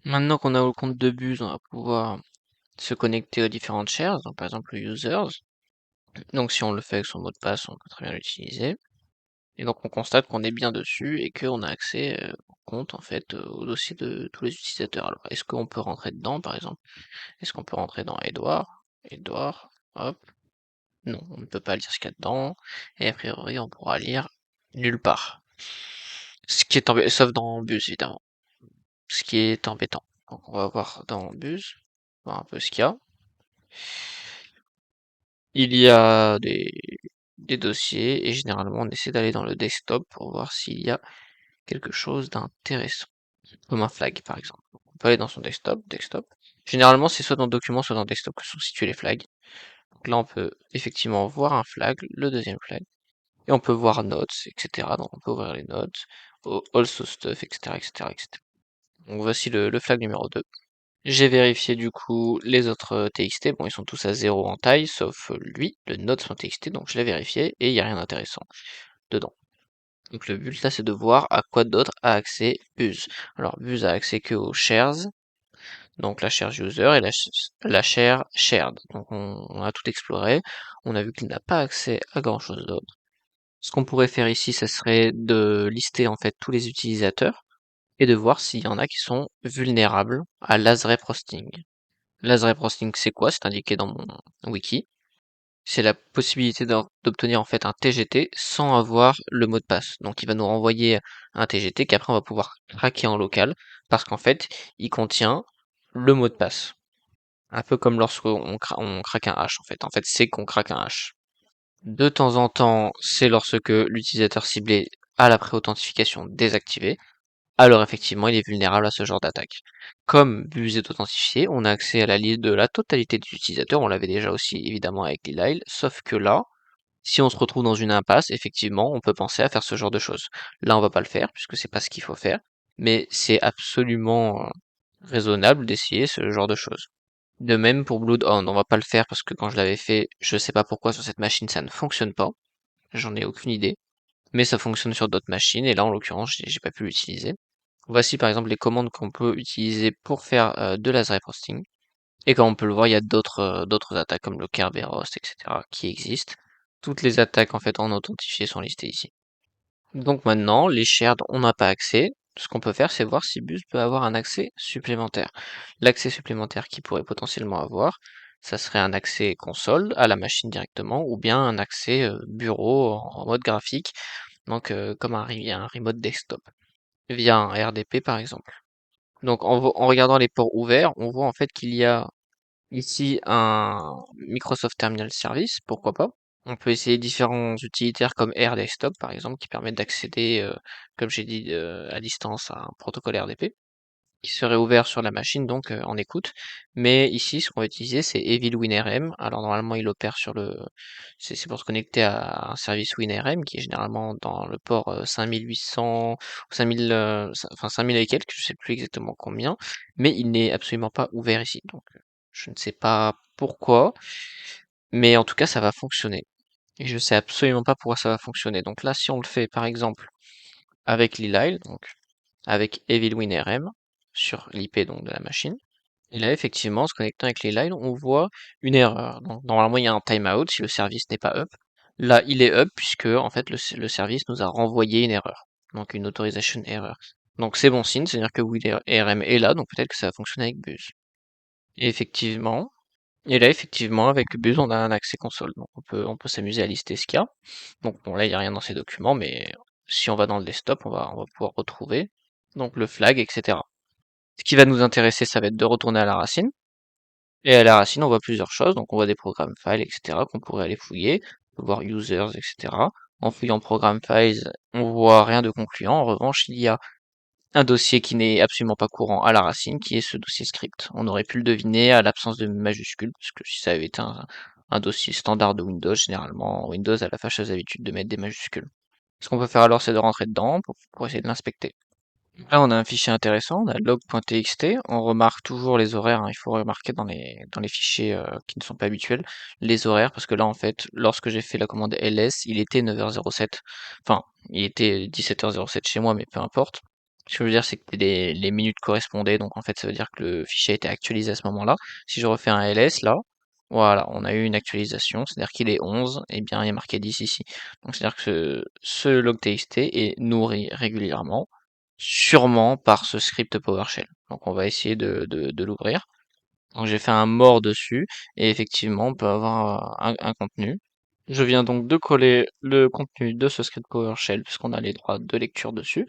Maintenant qu'on a le compte de Buse, on va pouvoir se connecter aux différentes shares, donc par exemple le users. Donc si on le fait avec son mot de passe, on peut très bien l'utiliser. Et donc on constate qu'on est bien dessus et qu'on a accès au compte en fait au dossier de tous les utilisateurs. Alors est-ce qu'on peut rentrer dedans par exemple? Est-ce qu'on peut rentrer dans Edouard? Edouard, hop. Non, on ne peut pas lire ce qu'il y a dedans. Et a priori on pourra lire nulle part. Ce qui est embêtant, sauf dans Buse évidemment. Ce qui est embêtant. Donc on va voir dans Buse, voir un peu ce qu'il y a. Il y a des dossiers et généralement on essaie d'aller dans le desktop pour voir s'il y a quelque chose d'intéressant. Comme un flag par exemple. On peut aller dans son desktop. Généralement c'est soit dans document, soit dans desktop que sont situés les flags. Donc là on peut effectivement voir un flag, le deuxième flag. Et on peut voir notes, etc. Donc on peut ouvrir les notes, also stuff, etc. etc., etc. Donc voici le flag numéro 2. J'ai vérifié du coup les autres TXT, bon ils sont tous à 0 en taille, sauf lui, le notes.txt, donc je l'ai vérifié et il n'y a rien d'intéressant dedans. Donc le but là c'est de voir à quoi d'autre a accès Buzz. Alors Buzz a accès que aux shares, donc la share user et la share shared. Donc on a tout exploré, on a vu qu'il n'a pas accès à grand chose d'autre. Ce qu'on pourrait faire ici, ça serait de lister en fait tous les utilisateurs et de voir s'il y en a qui sont vulnérables à l'ASREP Hosting. L'ASREP Hosting, c'est quoi? C'est indiqué dans mon wiki. C'est la possibilité d'obtenir en fait un TGT sans avoir le mot de passe. Donc il va nous renvoyer un TGT qu'après on va pouvoir craquer en local parce qu'en fait il contient le mot de passe. Un peu comme lorsqu'on on craque un hash en fait. En fait c'est qu'on craque un hash. De temps en temps, c'est lorsque l'utilisateur ciblé a la pré-authentification désactivée, alors effectivement il est vulnérable à ce genre d'attaque. Comme Buse est authentifié, on a accès à la liste de la totalité des utilisateurs, on l'avait déjà aussi évidemment avec Lilile, sauf que là, si on se retrouve dans une impasse, effectivement, on peut penser à faire ce genre de choses. Là, on va pas le faire, puisque c'est pas ce qu'il faut faire, mais c'est absolument raisonnable d'essayer ce genre de choses. De même pour Bloodhound, on va pas le faire parce que quand je l'avais fait, je sais pas pourquoi sur cette machine ça ne fonctionne pas, j'en ai aucune idée, mais ça fonctionne sur d'autres machines, et là en l'occurrence j'ai pas pu l'utiliser. Voici par exemple les commandes qu'on peut utiliser pour faire de la Zrep Hosting. Et comme on peut le voir, il y a d'autres attaques comme le Kerberos, etc. qui existent. Toutes les attaques en fait en authentifié sont listées ici. Donc maintenant, les shared, on n'a pas accès. Ce qu'on peut faire, c'est voir si Bus peut avoir un accès supplémentaire. L'accès supplémentaire qu'il pourrait potentiellement avoir, ça serait un accès console à la machine directement, ou bien un accès bureau en mode graphique, donc comme un remote desktop, via un RDP par exemple. Donc en regardant les ports ouverts, on voit en fait qu'il y a ici un Microsoft Terminal Service, pourquoi pas. On peut essayer différents utilitaires comme AirDesktop par exemple, qui permettent d'accéder, comme j'ai dit, à distance à un protocole RDP, qui serait ouvert sur la machine donc en écoute. Mais ici, ce qu'on va utiliser, c'est Evil WinRM. Alors normalement, il opère sur c'est pour se connecter à un service WinRM qui est généralement dans le port 5800 ou 5000, enfin 5000 et quelques, je sais plus exactement combien, mais il n'est absolument pas ouvert ici. Donc je ne sais pas pourquoi, mais en tout cas, ça va fonctionner. Et je sais absolument pas pourquoi ça va fonctionner. Donc là, si on le fait par exemple avec Lilile, donc avec Evil WinRM sur l'IP donc de la machine. Et là, effectivement, en se connectant avec les lines, on voit une erreur. Donc, normalement, il y a un timeout si le service n'est pas up. Là, il est up puisque, en fait, le service nous a renvoyé une erreur. Donc, une authorization error. Donc, c'est bon signe, c'est-à-dire que WinRM est là, donc peut-être que ça va fonctionner avec Buzz. Et effectivement, Et là, effectivement, avec Buzz, on a un accès console. Donc on peut s'amuser à lister ce qu'il y a. Donc bon, là, il n'y a rien dans ces documents, mais si on va dans le desktop, on va pouvoir retrouver donc le flag, etc. Ce qui va nous intéresser, ça va être de retourner à la racine. Et à la racine, on voit plusieurs choses. Donc on voit des programmes files, etc. qu'on pourrait aller fouiller. On peut voir users, etc. En fouillant program files, on voit rien de concluant. En revanche, il y a un dossier qui n'est absolument pas courant à la racine, qui est ce dossier script. On aurait pu le deviner à l'absence de majuscules, parce que si ça avait été un dossier standard de Windows, généralement Windows a la fâcheuse habitude de mettre des majuscules. Ce qu'on peut faire alors, c'est de rentrer dedans pour essayer de l'inspecter. Là, on a un fichier intéressant, on a log.txt, on remarque toujours les horaires, hein. Il faut remarquer dans les fichiers qui ne sont pas habituels, les horaires, parce que là, en fait, lorsque j'ai fait la commande ls, il était 9h07, enfin, il était 17h07 chez moi, mais peu importe. Ce que je veux dire, c'est que les minutes correspondaient, donc en fait, ça veut dire que le fichier a été actualisé à ce moment-là. Si je refais un ls, là, voilà, on a eu une actualisation, c'est-à-dire qu'il est 11, et bien il y a marqué 10 ici. Donc c'est-à-dire que ce log.txt est nourri régulièrement, sûrement par ce script PowerShell. Donc on va essayer de l'ouvrir. Donc j'ai fait un more dessus, et effectivement on peut avoir un contenu. Je viens donc de coller le contenu de ce script PowerShell, puisqu'on a les droits de lecture dessus.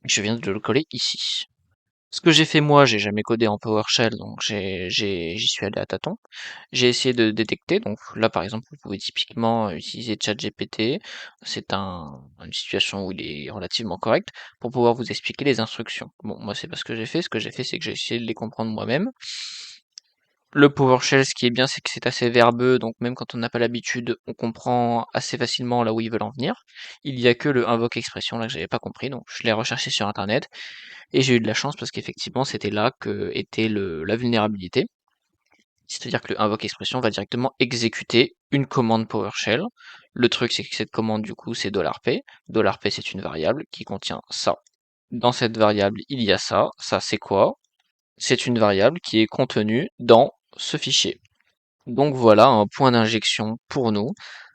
Je viens de le coller ici. Ce que j'ai fait moi, j'ai jamais codé en PowerShell, donc j'y suis allé à tâtons. J'ai essayé de détecter, donc là par exemple, vous pouvez typiquement utiliser ChatGPT, c'est une situation où il est relativement correct, pour pouvoir vous expliquer les instructions. Bon, moi c'est pas ce que j'ai fait c'est que j'ai essayé de les comprendre moi-même. Le PowerShell, ce qui est bien, c'est que c'est assez verbeux, donc même quand on n'a pas l'habitude, on comprend assez facilement là où ils veulent en venir. Il y a que le invoke expression là que j'avais pas compris, donc je l'ai recherché sur internet, et j'ai eu de la chance parce qu'effectivement c'était là que était la vulnérabilité. C'est-à-dire que le invoke expression va directement exécuter une commande PowerShell. Le truc, c'est que cette commande, du coup, c'est $p. $p, c'est une variable qui contient ça. Dans cette variable, il y a ça. Ça, c'est quoi? C'est une variable qui est contenue dans ce fichier. Donc voilà un point d'injection pour nous.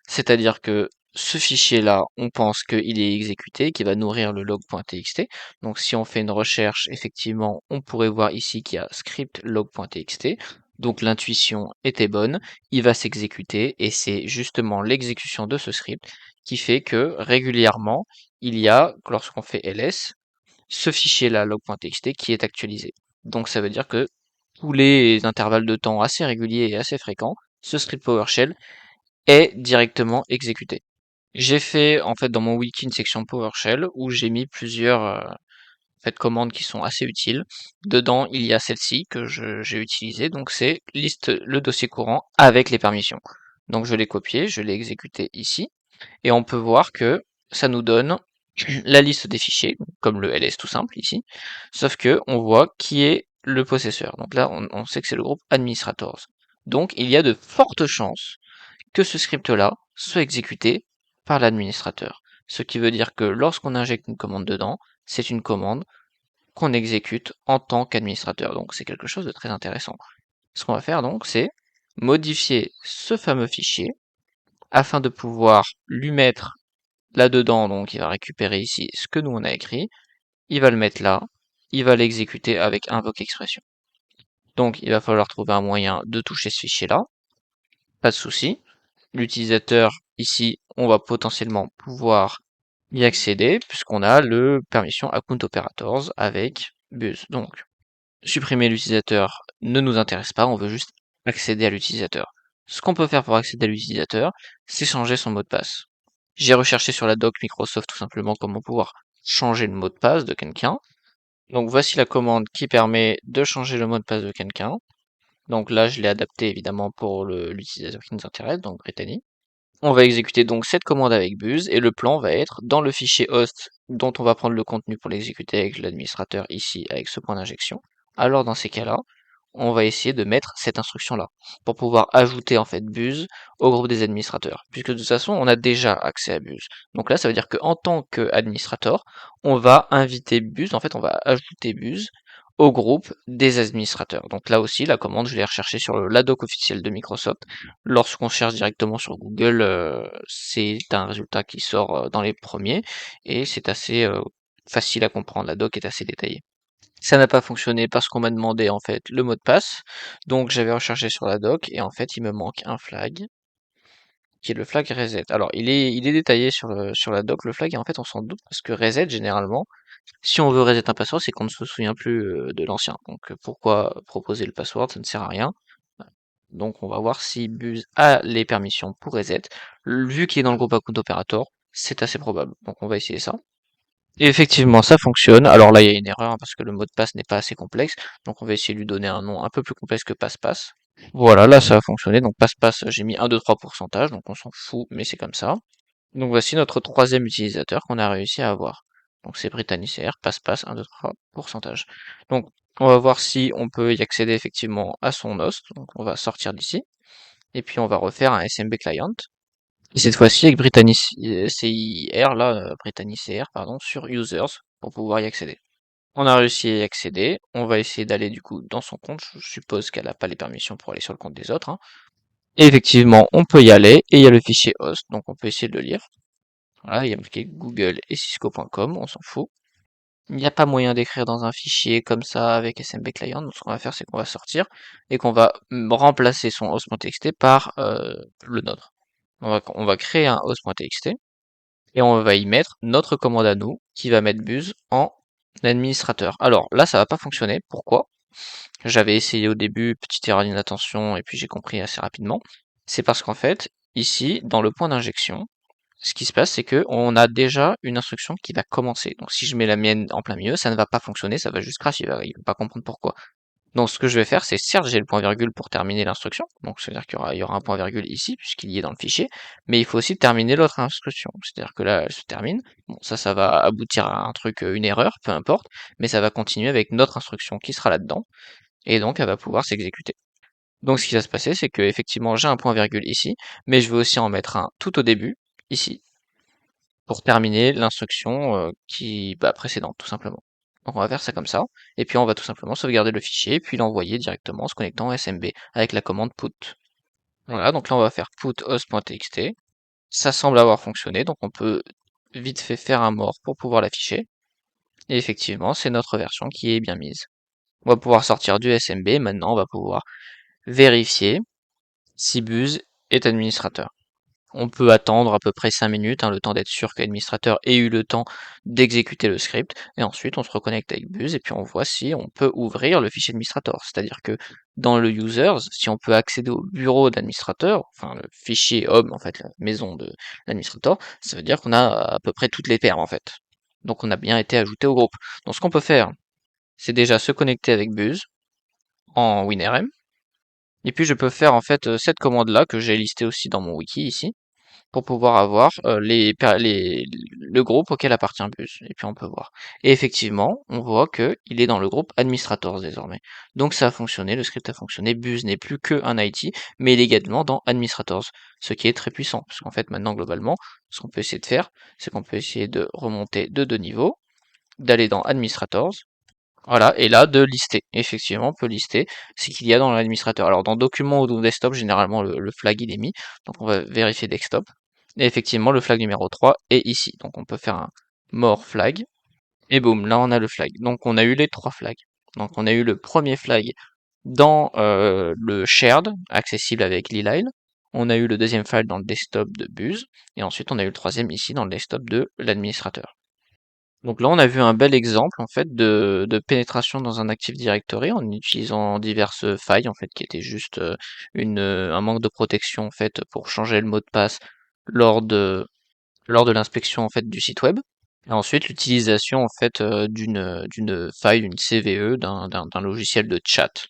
C'est-à-dire que ce fichier-là, on pense qu'il est exécuté, qu'il va nourrir le log.txt. Donc si on fait une recherche, effectivement, on pourrait voir ici qu'il y a script log.txt. Donc l'intuition était bonne, il va s'exécuter, et c'est justement l'exécution de ce script qui fait que régulièrement, il y a, lorsqu'on fait ls, ce fichier-là, log.txt, qui est actualisé. Donc ça veut dire que tous les intervalles de temps assez réguliers et assez fréquents, ce script PowerShell est directement exécuté. J'ai fait en fait dans mon wiki une section PowerShell où j'ai mis plusieurs commandes qui sont assez utiles. Dedans, il y a celle-ci que j'ai utilisée, donc c'est liste le dossier courant avec les permissions. Donc je l'ai copié, je l'ai exécuté ici, et on peut voir que ça nous donne la liste des fichiers, comme le ls tout simple ici, sauf que on voit qui est le possesseur. Donc là, on sait que c'est le groupe administrators. Donc il y a de fortes chances que ce script-là soit exécuté par l'administrateur. Ce qui veut dire que lorsqu'on injecte une commande dedans, c'est une commande qu'on exécute en tant qu'administrateur. Donc c'est quelque chose de très intéressant. Ce qu'on va faire donc, c'est modifier ce fameux fichier afin de pouvoir lui mettre là-dedans, donc il va récupérer ici ce que nous on a écrit, il va le mettre là, il va l'exécuter avec invoke expression. Donc il va falloir trouver un moyen de toucher ce fichier-là, pas de souci. L'utilisateur, ici, on va potentiellement pouvoir y accéder, puisqu'on a le permission account operators avec Buzz. Donc, supprimer l'utilisateur ne nous intéresse pas, on veut juste accéder à l'utilisateur. Ce qu'on peut faire pour accéder à l'utilisateur, c'est changer son mot de passe. J'ai recherché sur la doc Microsoft tout simplement comment pouvoir changer le mot de passe de quelqu'un. Donc voici la commande qui permet de changer le mot de passe de quelqu'un. Donc là, je l'ai adapté évidemment pour l'utilisateur qui nous intéresse, donc Brittany. On va exécuter donc cette commande avec Buzz, et le plan va être dans le fichier host dont on va prendre le contenu pour l'exécuter avec l'administrateur ici avec ce point d'injection. Alors dans ces cas-là, on va essayer de mettre cette instruction-là pour pouvoir ajouter en fait Buzz au groupe des administrateurs, puisque de toute façon on a déjà accès à Buzz. Donc là, ça veut dire qu'en tant qu'administrateur, on va inviter Buzz, en fait on va ajouter Buzz au groupe des administrateurs. Donc là aussi, la commande, je l'ai recherchée sur la doc officielle de Microsoft. Lorsqu'on cherche directement sur Google, c'est un résultat qui sort dans les premiers, et c'est assez facile à comprendre. La doc est assez détaillée. Ça n'a pas fonctionné parce qu'on m'a demandé en fait le mot de passe. Donc j'avais recherché sur la doc et en fait il me manque un flag qui est le flag reset. Alors il est détaillé sur la doc le flag et en fait on s'en doute parce que reset généralement, si on veut reset un password, c'est qu'on ne se souvient plus de l'ancien. Donc pourquoi proposer le password, ça ne sert à rien. Donc on va voir si Buzz a les permissions pour reset. Vu qu'il est dans le groupe account operator, c'est assez probable. Donc on va essayer ça. Et effectivement, ça fonctionne. Alors là, il y a une erreur hein, parce que le mot de passe n'est pas assez complexe. Donc on va essayer de lui donner un nom un peu plus complexe que passe-passe. Voilà, là ça a fonctionné. Donc passe-passe, j'ai mis 1, 2, 3%, donc on s'en fout, mais c'est comme ça. Donc voici notre troisième utilisateur qu'on a réussi à avoir. Donc c'est Britannicaire, passe-passe, 1, 2, 3%. Donc on va voir si on peut y accéder effectivement à son host. Donc on va sortir d'ici. Et puis on va refaire un SMB client. Et cette fois-ci avec CIR, là, Britannicaire, pardon, sur users pour pouvoir y accéder. On a réussi à y accéder. On va essayer d'aller du coup dans son compte. Je suppose qu'elle n'a pas les permissions pour aller sur le compte des autres, hein. Et effectivement, on peut y aller et il y a le fichier host, donc on peut essayer de le lire. Voilà, il y a marqué Google et Cisco.com, on s'en fout. Il n'y a pas moyen d'écrire dans un fichier comme ça avec SMB Client, donc ce qu'on va faire c'est qu'on va sortir et qu'on va remplacer son host.txt par le nôtre. On va créer un host.txt et on va y mettre notre commande à nous qui va mettre Buzz en administrateur. Alors là ça va pas fonctionner, pourquoi? J'avais essayé au début, petite erreur d'inattention et puis j'ai compris assez rapidement. C'est parce qu'en fait, ici, dans le point d'injection, ce qui se passe, c'est que on a déjà une instruction qui va commencer. Donc si je mets la mienne en plein milieu, ça ne va pas fonctionner, ça va juste crash, il va pas comprendre pourquoi. Donc ce que je vais faire, c'est certes j'ai le point virgule pour terminer l'instruction, donc c'est-à-dire qu'il y aura un point virgule ici, puisqu'il y est dans le fichier, mais il faut aussi terminer l'autre instruction. C'est-à-dire que là, elle se termine. Bon, ça va aboutir à un truc, une erreur, peu importe, mais ça va continuer avec notre instruction qui sera là-dedans, et donc elle va pouvoir s'exécuter. Donc ce qui va se passer, c'est que effectivement j'ai un point virgule ici, mais je vais aussi en mettre un tout au début, ici, pour terminer l'instruction précédente, tout simplement. Donc on va faire ça comme ça, et puis on va tout simplement sauvegarder le fichier, puis l'envoyer directement en se connectant à SMB avec la commande put. Voilà, donc là on va faire put host.txt. Ça semble avoir fonctionné, donc on peut vite fait faire un mort pour pouvoir l'afficher. Et effectivement, c'est notre version qui est bien mise. On va pouvoir sortir du SMB, maintenant on va pouvoir vérifier si Buzz est administrateur. On peut attendre à peu près 5 minutes, hein, le temps d'être sûr que l'administrateur ait eu le temps d'exécuter le script, et ensuite on se reconnecte avec Buzz et puis on voit si on peut ouvrir le fichier administrateur. C'est-à-dire que dans le users, si on peut accéder au bureau d'administrateur, enfin le fichier home, en fait, la maison de l'administrateur, ça veut dire qu'on a à peu près toutes les perms en fait. Donc on a bien été ajouté au groupe. Donc ce qu'on peut faire, c'est déjà se connecter avec Buzz en WinRM, et puis je peux faire en fait cette commande-là que j'ai listée aussi dans mon wiki ici pour pouvoir avoir le groupe auquel appartient Buzz. Et puis on peut voir. Et effectivement, on voit que il est dans le groupe Administrators désormais. Donc ça a fonctionné, le script a fonctionné. Buzz n'est plus que un IT, mais il est également dans Administrators, ce qui est très puissant. Parce qu'en fait, maintenant, globalement, ce qu'on peut essayer de faire, c'est qu'on peut essayer de remonter de 2 niveaux, d'aller dans Administrators, voilà, et là, de lister. Effectivement, on peut lister ce qu'il y a dans l'administrateur. Alors, dans document ou dans desktop, généralement, le flag, il est mis. Donc, on va vérifier desktop. Et effectivement, le flag numéro 3 est ici. Donc, on peut faire un more flag. Et boum, là, on a le flag. Donc, on a eu les 3 flags. Donc, on a eu le premier flag dans le shared, accessible avec Lilile. On a eu le deuxième flag dans le desktop de Buzz. Et ensuite, on a eu le troisième ici dans le desktop de l'administrateur. Donc là, on a vu un bel exemple en fait de pénétration dans un Active Directory en utilisant diverses failles en fait qui étaient juste un manque de protection en fait pour changer le mot de passe lors de lors de l'inspection en fait du site web. Et ensuite l'utilisation en fait d'une faille, une CVE d'un logiciel de chat.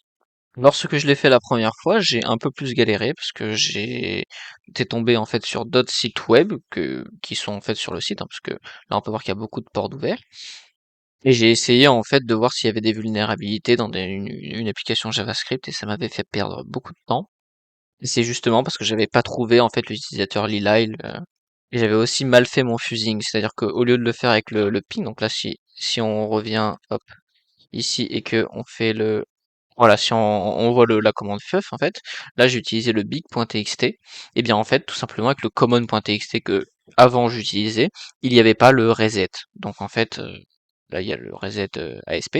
Lorsque je l'ai fait la première fois, j'ai un peu plus galéré parce que j'ai été tombé en fait sur d'autres sites web qui sont en fait sur le site, hein, parce que là on peut voir qu'il y a beaucoup de ports ouverts. Et j'ai essayé en fait de voir s'il y avait des vulnérabilités dans une application JavaScript et ça m'avait fait perdre beaucoup de temps. Et c'est justement parce que j'avais pas trouvé en fait l'utilisateur Lilile et j'avais aussi mal fait mon fusing, c'est-à-dire qu'au lieu de le faire avec le ping, donc là si on revient hop ici et que on fait le voilà, si on voit la commande feuf, en fait, là j'ai utilisé le big.txt, et bien en fait, tout simplement avec le common.txt que avant j'utilisais, il n'y avait pas le reset. Donc en fait, là il y a le reset ASP.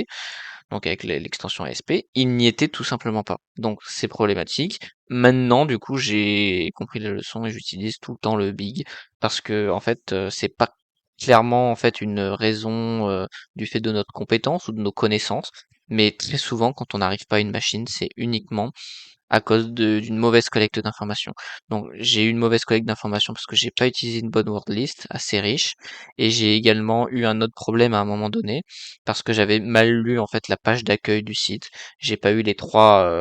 donc avec l'extension ASP, il n'y était tout simplement pas. Donc c'est problématique. Maintenant, du coup, j'ai compris la leçon et j'utilise tout le temps le big parce que en fait, c'est pas clairement en fait une raison du fait de notre compétence ou de nos connaissances, mais très souvent quand on n'arrive pas à une machine, c'est uniquement à cause d'une mauvaise collecte d'informations. Donc j'ai eu une mauvaise collecte d'informations parce que j'ai pas utilisé une bonne word list assez riche et j'ai également eu un autre problème à un moment donné parce que j'avais mal lu en fait la page d'accueil du site. J'ai pas eu les trois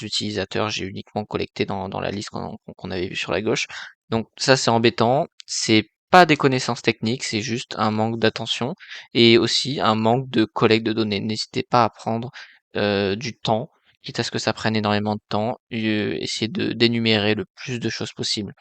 utilisateurs, j'ai uniquement collecté dans la liste qu'on avait vue sur la gauche. Donc ça c'est embêtant, c'est pas des connaissances techniques, c'est juste un manque d'attention et aussi un manque de collecte de données. N'hésitez pas à prendre du temps, quitte à ce que ça prenne énormément de temps, essayer de d'énumérer le plus de choses possible.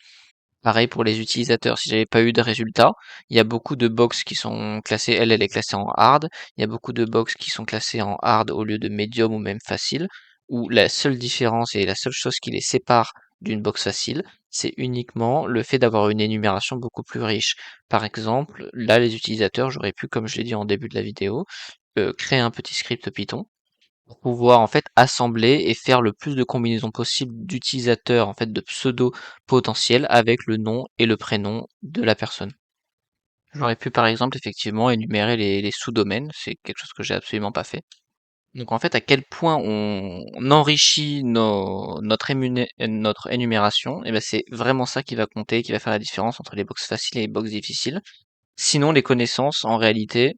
Pareil pour les utilisateurs, si j'avais pas eu de résultats, il y a beaucoup de box qui sont classées, elle est classée en hard, il y a beaucoup de box qui sont classées en hard au lieu de medium ou même facile, où la seule différence et la seule chose qui les sépare d'une box facile, c'est uniquement le fait d'avoir une énumération beaucoup plus riche. Par exemple, là les utilisateurs, j'aurais pu, comme je l'ai dit en début de la vidéo, créer un petit script Python pour pouvoir en fait assembler et faire le plus de combinaisons possibles d'utilisateurs, en fait de pseudo potentiels avec le nom et le prénom de la personne. J'aurais pu par exemple effectivement énumérer les sous-domaines, c'est quelque chose que j'ai absolument pas fait. Donc en fait à quel point on enrichit notre énumération, et ben c'est vraiment ça qui va compter, qui va faire la différence entre les box faciles et les box difficiles. Sinon les connaissances en réalité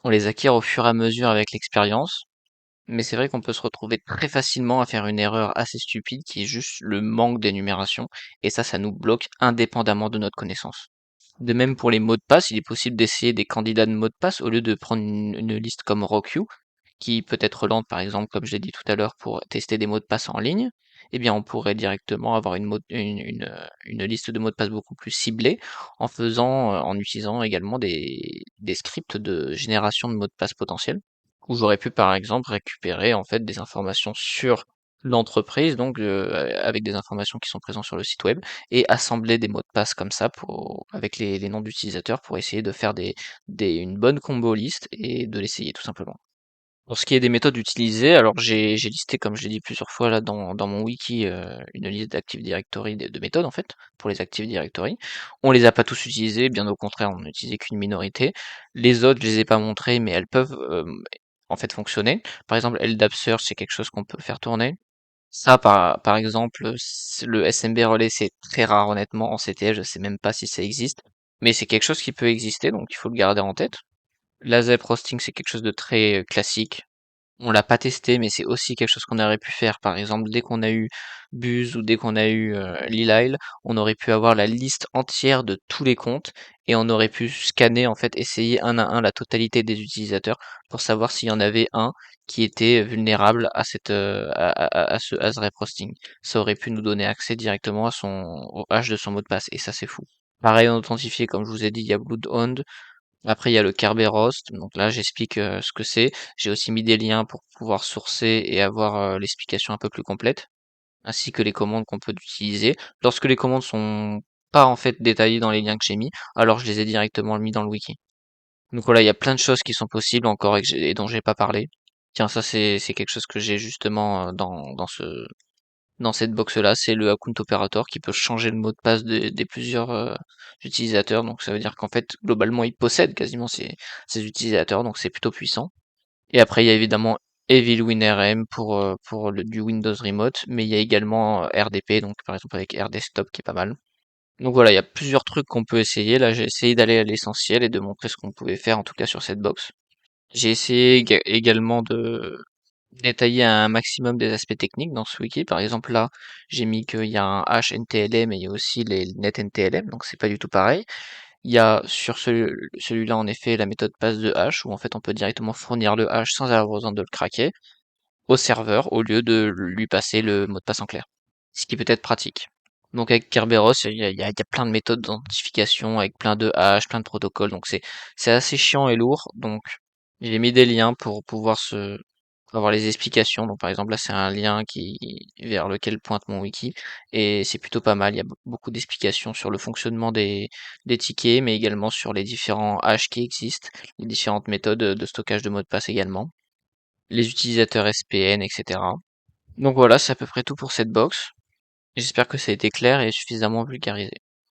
on les acquiert au fur et à mesure avec l'expérience. Mais c'est vrai qu'on peut se retrouver très facilement à faire une erreur assez stupide qui est juste le manque d'énumération, et ça nous bloque indépendamment de notre connaissance. De même pour les mots de passe, il est possible d'essayer des candidats de mots de passe au lieu de prendre une liste comme RockYou, qui peut être lente par exemple, comme je l'ai dit tout à l'heure, pour tester des mots de passe en ligne. Eh bien, on pourrait directement avoir une liste de mots de passe beaucoup plus ciblée en utilisant également des scripts de génération de mots de passe potentiels où j'aurais pu par exemple récupérer en fait des informations sur l'entreprise, donc avec des informations qui sont présentes sur le site web, et assembler des mots de passe comme ça avec les noms d'utilisateurs pour essayer de faire une bonne combo liste et de l'essayer tout simplement. Pour ce qui est des méthodes utilisées, alors j'ai listé, comme je l'ai dit plusieurs fois là dans mon wiki, une liste d'Active Directory de méthodes en fait, pour les Active Directory. On les a pas tous utilisés, bien au contraire, on n'en utilisait qu'une minorité. Les autres, je les ai pas montrées, mais elles peuvent en fait fonctionner. Par exemple, LDAP Search, c'est quelque chose qu'on peut faire tourner. Ça, par exemple, le SMB relais, c'est très rare honnêtement en CTF, je sais même pas si ça existe, mais c'est quelque chose qui peut exister, donc il faut le garder en tête. L'ASAP Roasting, c'est quelque chose de très classique. On l'a pas testé, mais c'est aussi quelque chose qu'on aurait pu faire. Par exemple, dès qu'on a eu Buzz ou dès qu'on a eu Lilile, on aurait pu avoir la liste entière de tous les comptes et on aurait pu scanner, en fait, essayer un à un la totalité des utilisateurs pour savoir s'il y en avait un qui était vulnérable à à ce reposting. Ça aurait pu nous donner accès directement au hash de son mot de passe et ça c'est fou. Pareil, en authentifié, comme je vous ai dit, il y a Bloodhound. Après, il y a le Kerberos, donc là, j'explique ce que c'est. J'ai aussi mis des liens pour pouvoir sourcer et avoir l'explication un peu plus complète, ainsi que les commandes qu'on peut utiliser. Lorsque les commandes sont pas en fait détaillées dans les liens que j'ai mis, alors je les ai directement mis dans le wiki. Donc voilà, il y a plein de choses qui sont possibles encore et dont j'ai pas parlé. Tiens, ça c'est quelque chose que j'ai justement dans cette box-là, c'est le account operator qui peut changer le mot de passe des plusieurs utilisateurs. Donc ça veut dire qu'en fait, globalement, il possède quasiment ses utilisateurs, donc c'est plutôt puissant. Et après, il y a évidemment Evil WinRM pour du Windows Remote, mais il y a également RDP, donc par exemple avec RDesktop qui est pas mal. Donc voilà, il y a plusieurs trucs qu'on peut essayer. Là, j'ai essayé d'aller à l'essentiel et de montrer ce qu'on pouvait faire, en tout cas sur cette box. J'ai essayé également de détailler un maximum des aspects techniques dans ce wiki. Par exemple, là, j'ai mis qu'il y a un hash NTLM et il y a aussi les net NTLM, donc c'est pas du tout pareil. Il y a sur celui-là, en effet, la méthode passe de hash, où en fait on peut directement fournir le hash sans avoir besoin de le craquer au serveur, au lieu de lui passer le mot de passe en clair. Ce qui peut être pratique. Donc avec Kerberos, il y a plein de méthodes d'identification, avec plein de hash, plein de protocoles, donc c'est assez chiant et lourd, donc j'ai mis des liens pour pouvoir avoir les explications. Donc par exemple là c'est un lien vers lequel pointe mon wiki et c'est plutôt pas mal. Il y a beaucoup d'explications sur le fonctionnement des tickets, mais également sur les différents hashes qui existent, les différentes méthodes de stockage de mots de passe également. les utilisateurs SPN, etc. Donc voilà, c'est à peu près tout pour cette box. J'espère que ça a été clair et suffisamment vulgarisé.